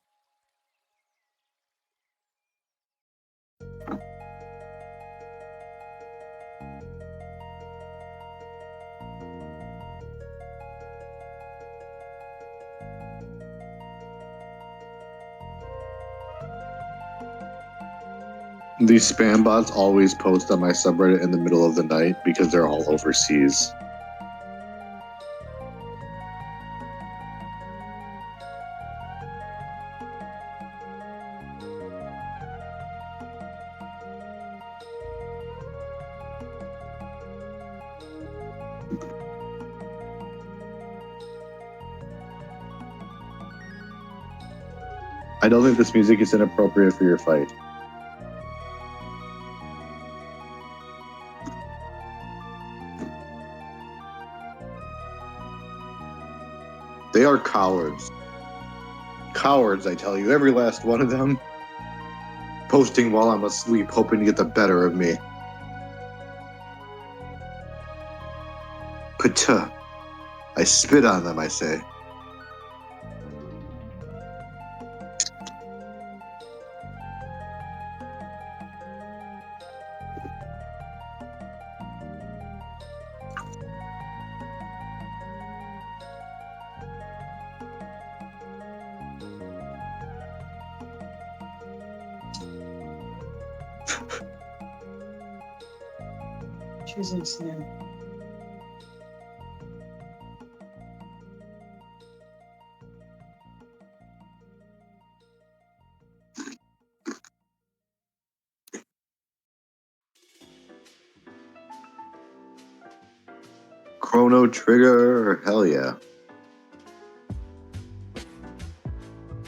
These spam bots always post on my subreddit in the middle of the night because they're all overseas. I don't think this music is inappropriate for your fight. They are cowards. Cowards, I tell you, every last one of them. Posting while I'm asleep, hoping to get the better of me. Patuh. I spit on them, I say. Choosing Sam. Chrono Trigger, hell yeah.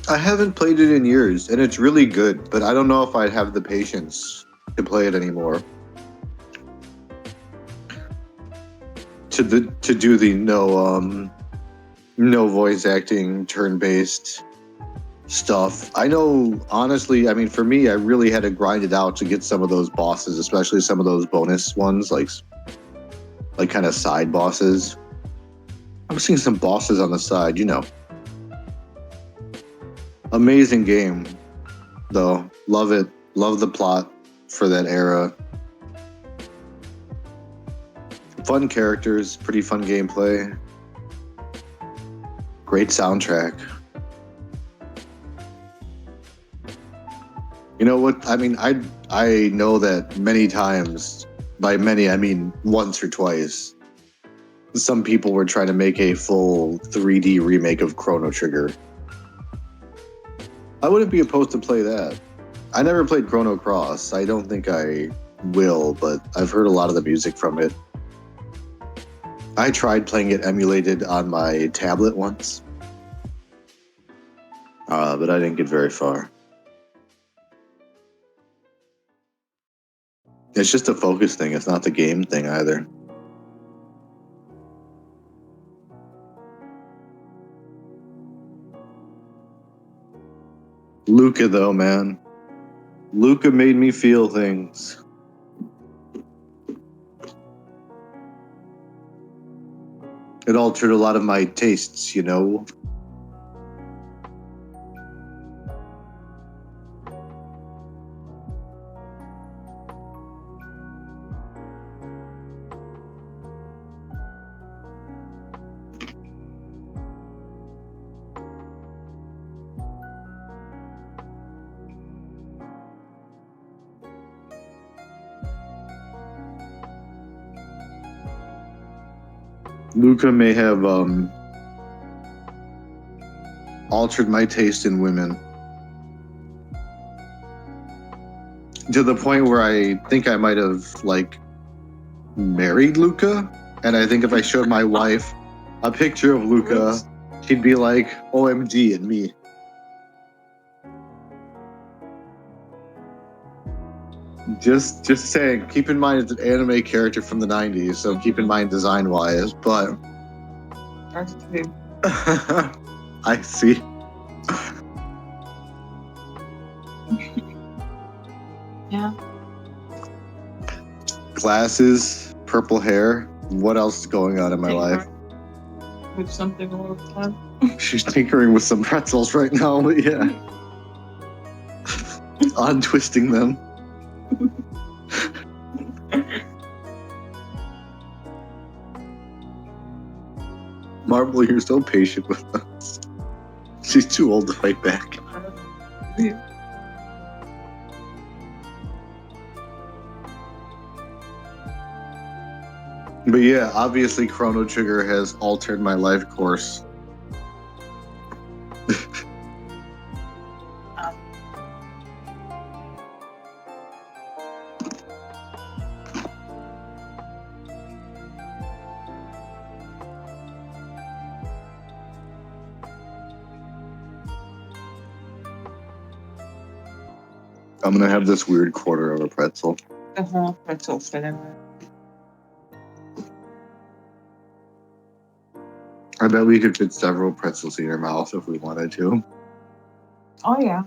I haven't played it in years, and it's really good, but I don't know if I'd have the patience to play it anymore. To do the no voice acting, turn-based stuff. I know, honestly, I mean, for me, I really had to grind it out to get some of those bosses, especially some of those bonus ones, like kind of side bosses. I'm seeing some bosses on the side, you know. Amazing game, though. Love it. Love the plot for that era. Fun characters, pretty fun gameplay. Great soundtrack. You know what? I mean, I know that many times, by many I mean once or twice, some people were trying to make a full 3D remake of Chrono Trigger. I wouldn't be opposed to play that. I never played Chrono Cross. I don't think I will, but I've heard a lot of the music from it. I tried playing it emulated on my tablet once, but I didn't get very far. It's just a focus thing. It's not the game thing either. Luca, though, man. Luca made me feel things. It altered a lot of my tastes, you know? Luca may have altered my taste in women to the point where I think I might have married Luca, and I think if I showed my wife a picture of Luca, she'd be like, OMG, and me. Just saying, keep in mind it's an anime character from the 90s, so keep in mind design-wise, but... I see. Yeah. Glasses, purple hair. What else is going on in my life? With something all the time. She's tinkering with some pretzels right now, but yeah. Untwisting them. Marvel, you're so patient with us. She's too old to fight back. But yeah, obviously Chrono Trigger has altered my life course. I'm gonna have this weird quarter of a pretzel. Pretzel filling. I bet we could fit several pretzels in your mouth if we wanted to. Oh, yeah.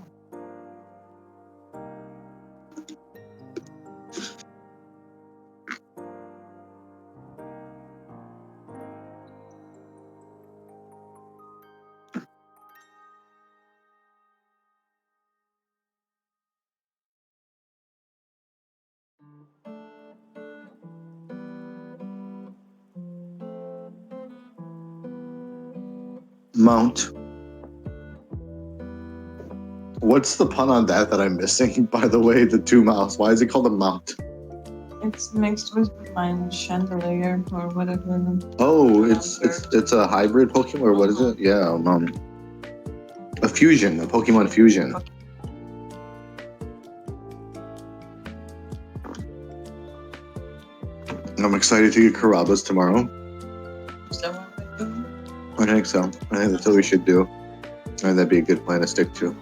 Mount. What's the pun on that I'm missing, by the way, the two mouths? Why is it called a mount? It's mixed with my chandelier or whatever. Oh, it's a hybrid Pokemon, or what is it? Yeah, a fusion, a Pokemon fusion. I'm excited to get Karabas tomorrow. think so. I think that's what we should do. And that'd be a good plan to stick to.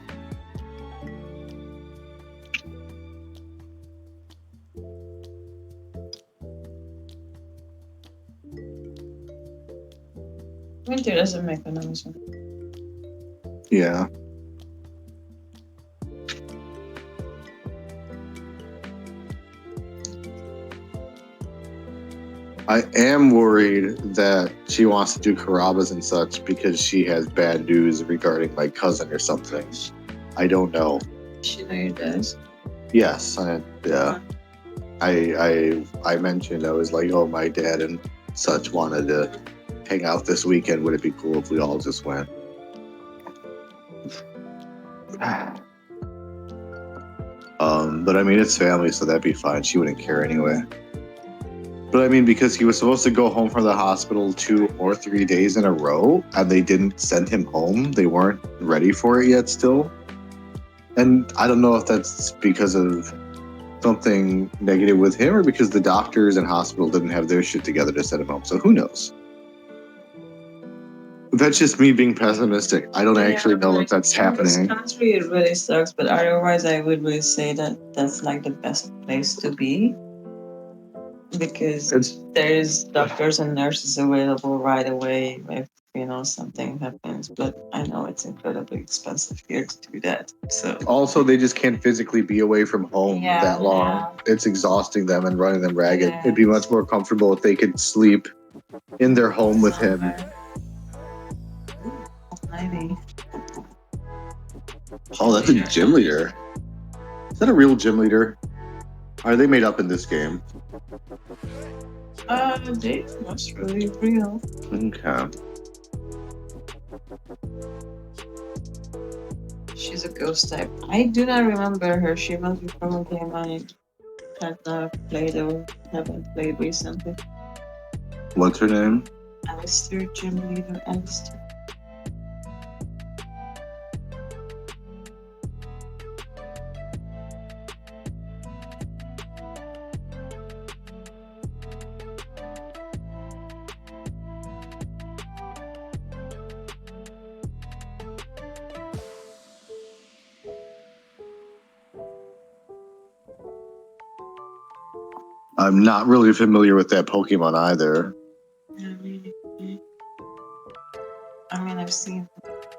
Winter doesn't make an noise. Yeah. I am worried that she wants to do Carrabba's and such because she has bad news regarding my cousin or something. I don't know. She know your dad. Yes, yeah. I mentioned, I was like, oh, my dad and such wanted to hang out this weekend. Would it be cool if we all just went? But I mean, it's family, so that'd be fine. She wouldn't care anyway. But I mean, because he was supposed to go home from the hospital 2 or 3 days in a row, and they didn't send him home. They weren't ready for it yet still. And I don't know if that's because of something negative with him or because the doctors and hospital didn't have their shit together to send him home. So who knows? That's just me being pessimistic. I don't actually know if that's happening. This country, it really sucks, but otherwise I would really say that that's like the best place to be. Because there's doctors and nurses available right away if, something happens. But I know it's incredibly expensive here to do that. So also, they just can't physically be away from home that long. Yeah. It's exhausting them and running them ragged. Yeah. It'd be much more comfortable if they could sleep in their home with him. Maybe. Oh, that's a gym leader. Is that a real gym leader? Are they made up in this game? They must really real. Okay. She's a ghost type. I do not remember her. She must be from a game I had not played or haven't played recently. What's her name? Alistair, gym leader Alistair. I'm not really familiar with that Pokemon either. I mean, I've seen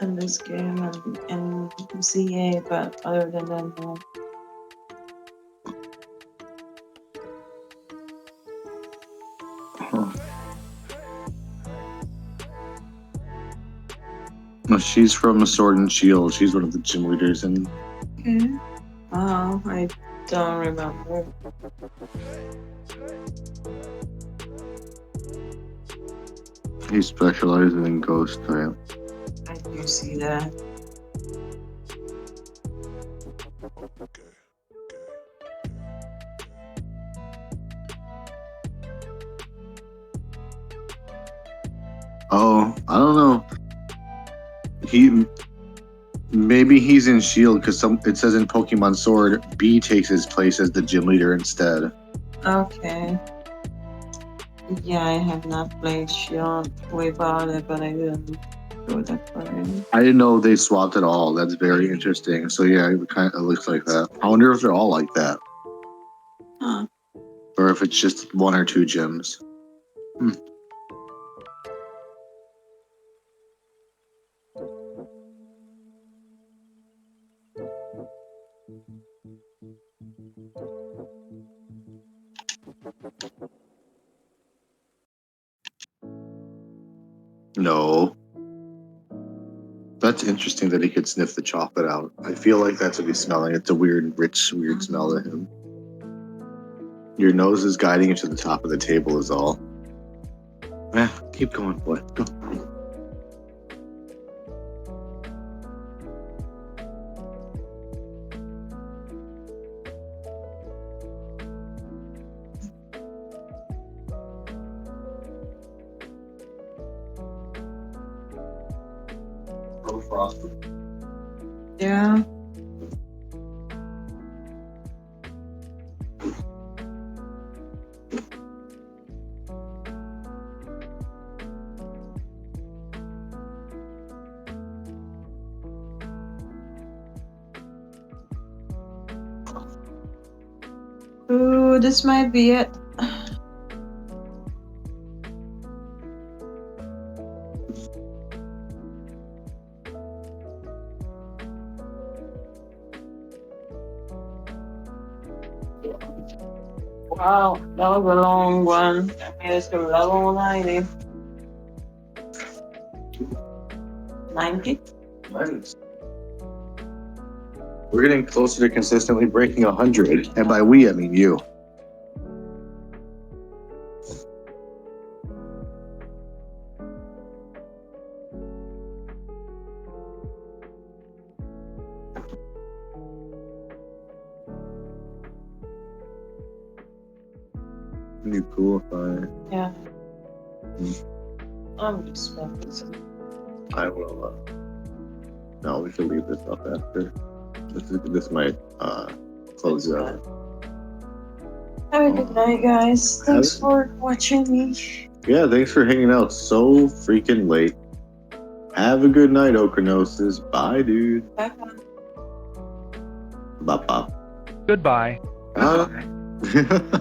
in this game and in CA, but other than that, no. Huh. No, she's from Sword and Shield. She's one of the gym leaders in. Okay. Oh, I don't remember. He specializes in ghost type. I do see that. Oh, I don't know. Maybe he's in Shield because it says in Pokemon Sword, B takes his place as the gym leader instead. Okay. Yeah, I have not played Shield. We bought it, but I didn't go that far in. I didn't know they swapped at all. That's very interesting. So yeah, it kind of looks like that. I wonder if they're all like that. Huh. Or if it's just 1 or 2 gyms. No. That's interesting that he could sniff the chocolate out. I feel like that's what he's smelling. It's a weird, rich, weird smell to him. Your nose is guiding you to the top of the table is all. Keep going, boy. Go. Frosted. Yeah. So this might be it. Wow, that was a long one. I made it to level 90. 90? Nice. We're getting closer to consistently breaking 100, and by we, I mean you. It'd be cool if Yeah. Hmm. I'm expecting. I will. No, we should leave this up after. This might close it out. Have a good night, guys. Thanks Have- for watching me. Yeah, thanks for hanging out so freaking late. Have a good night, Okanosis. Bye, dude. Bye. Bop bop. Goodbye. Bye.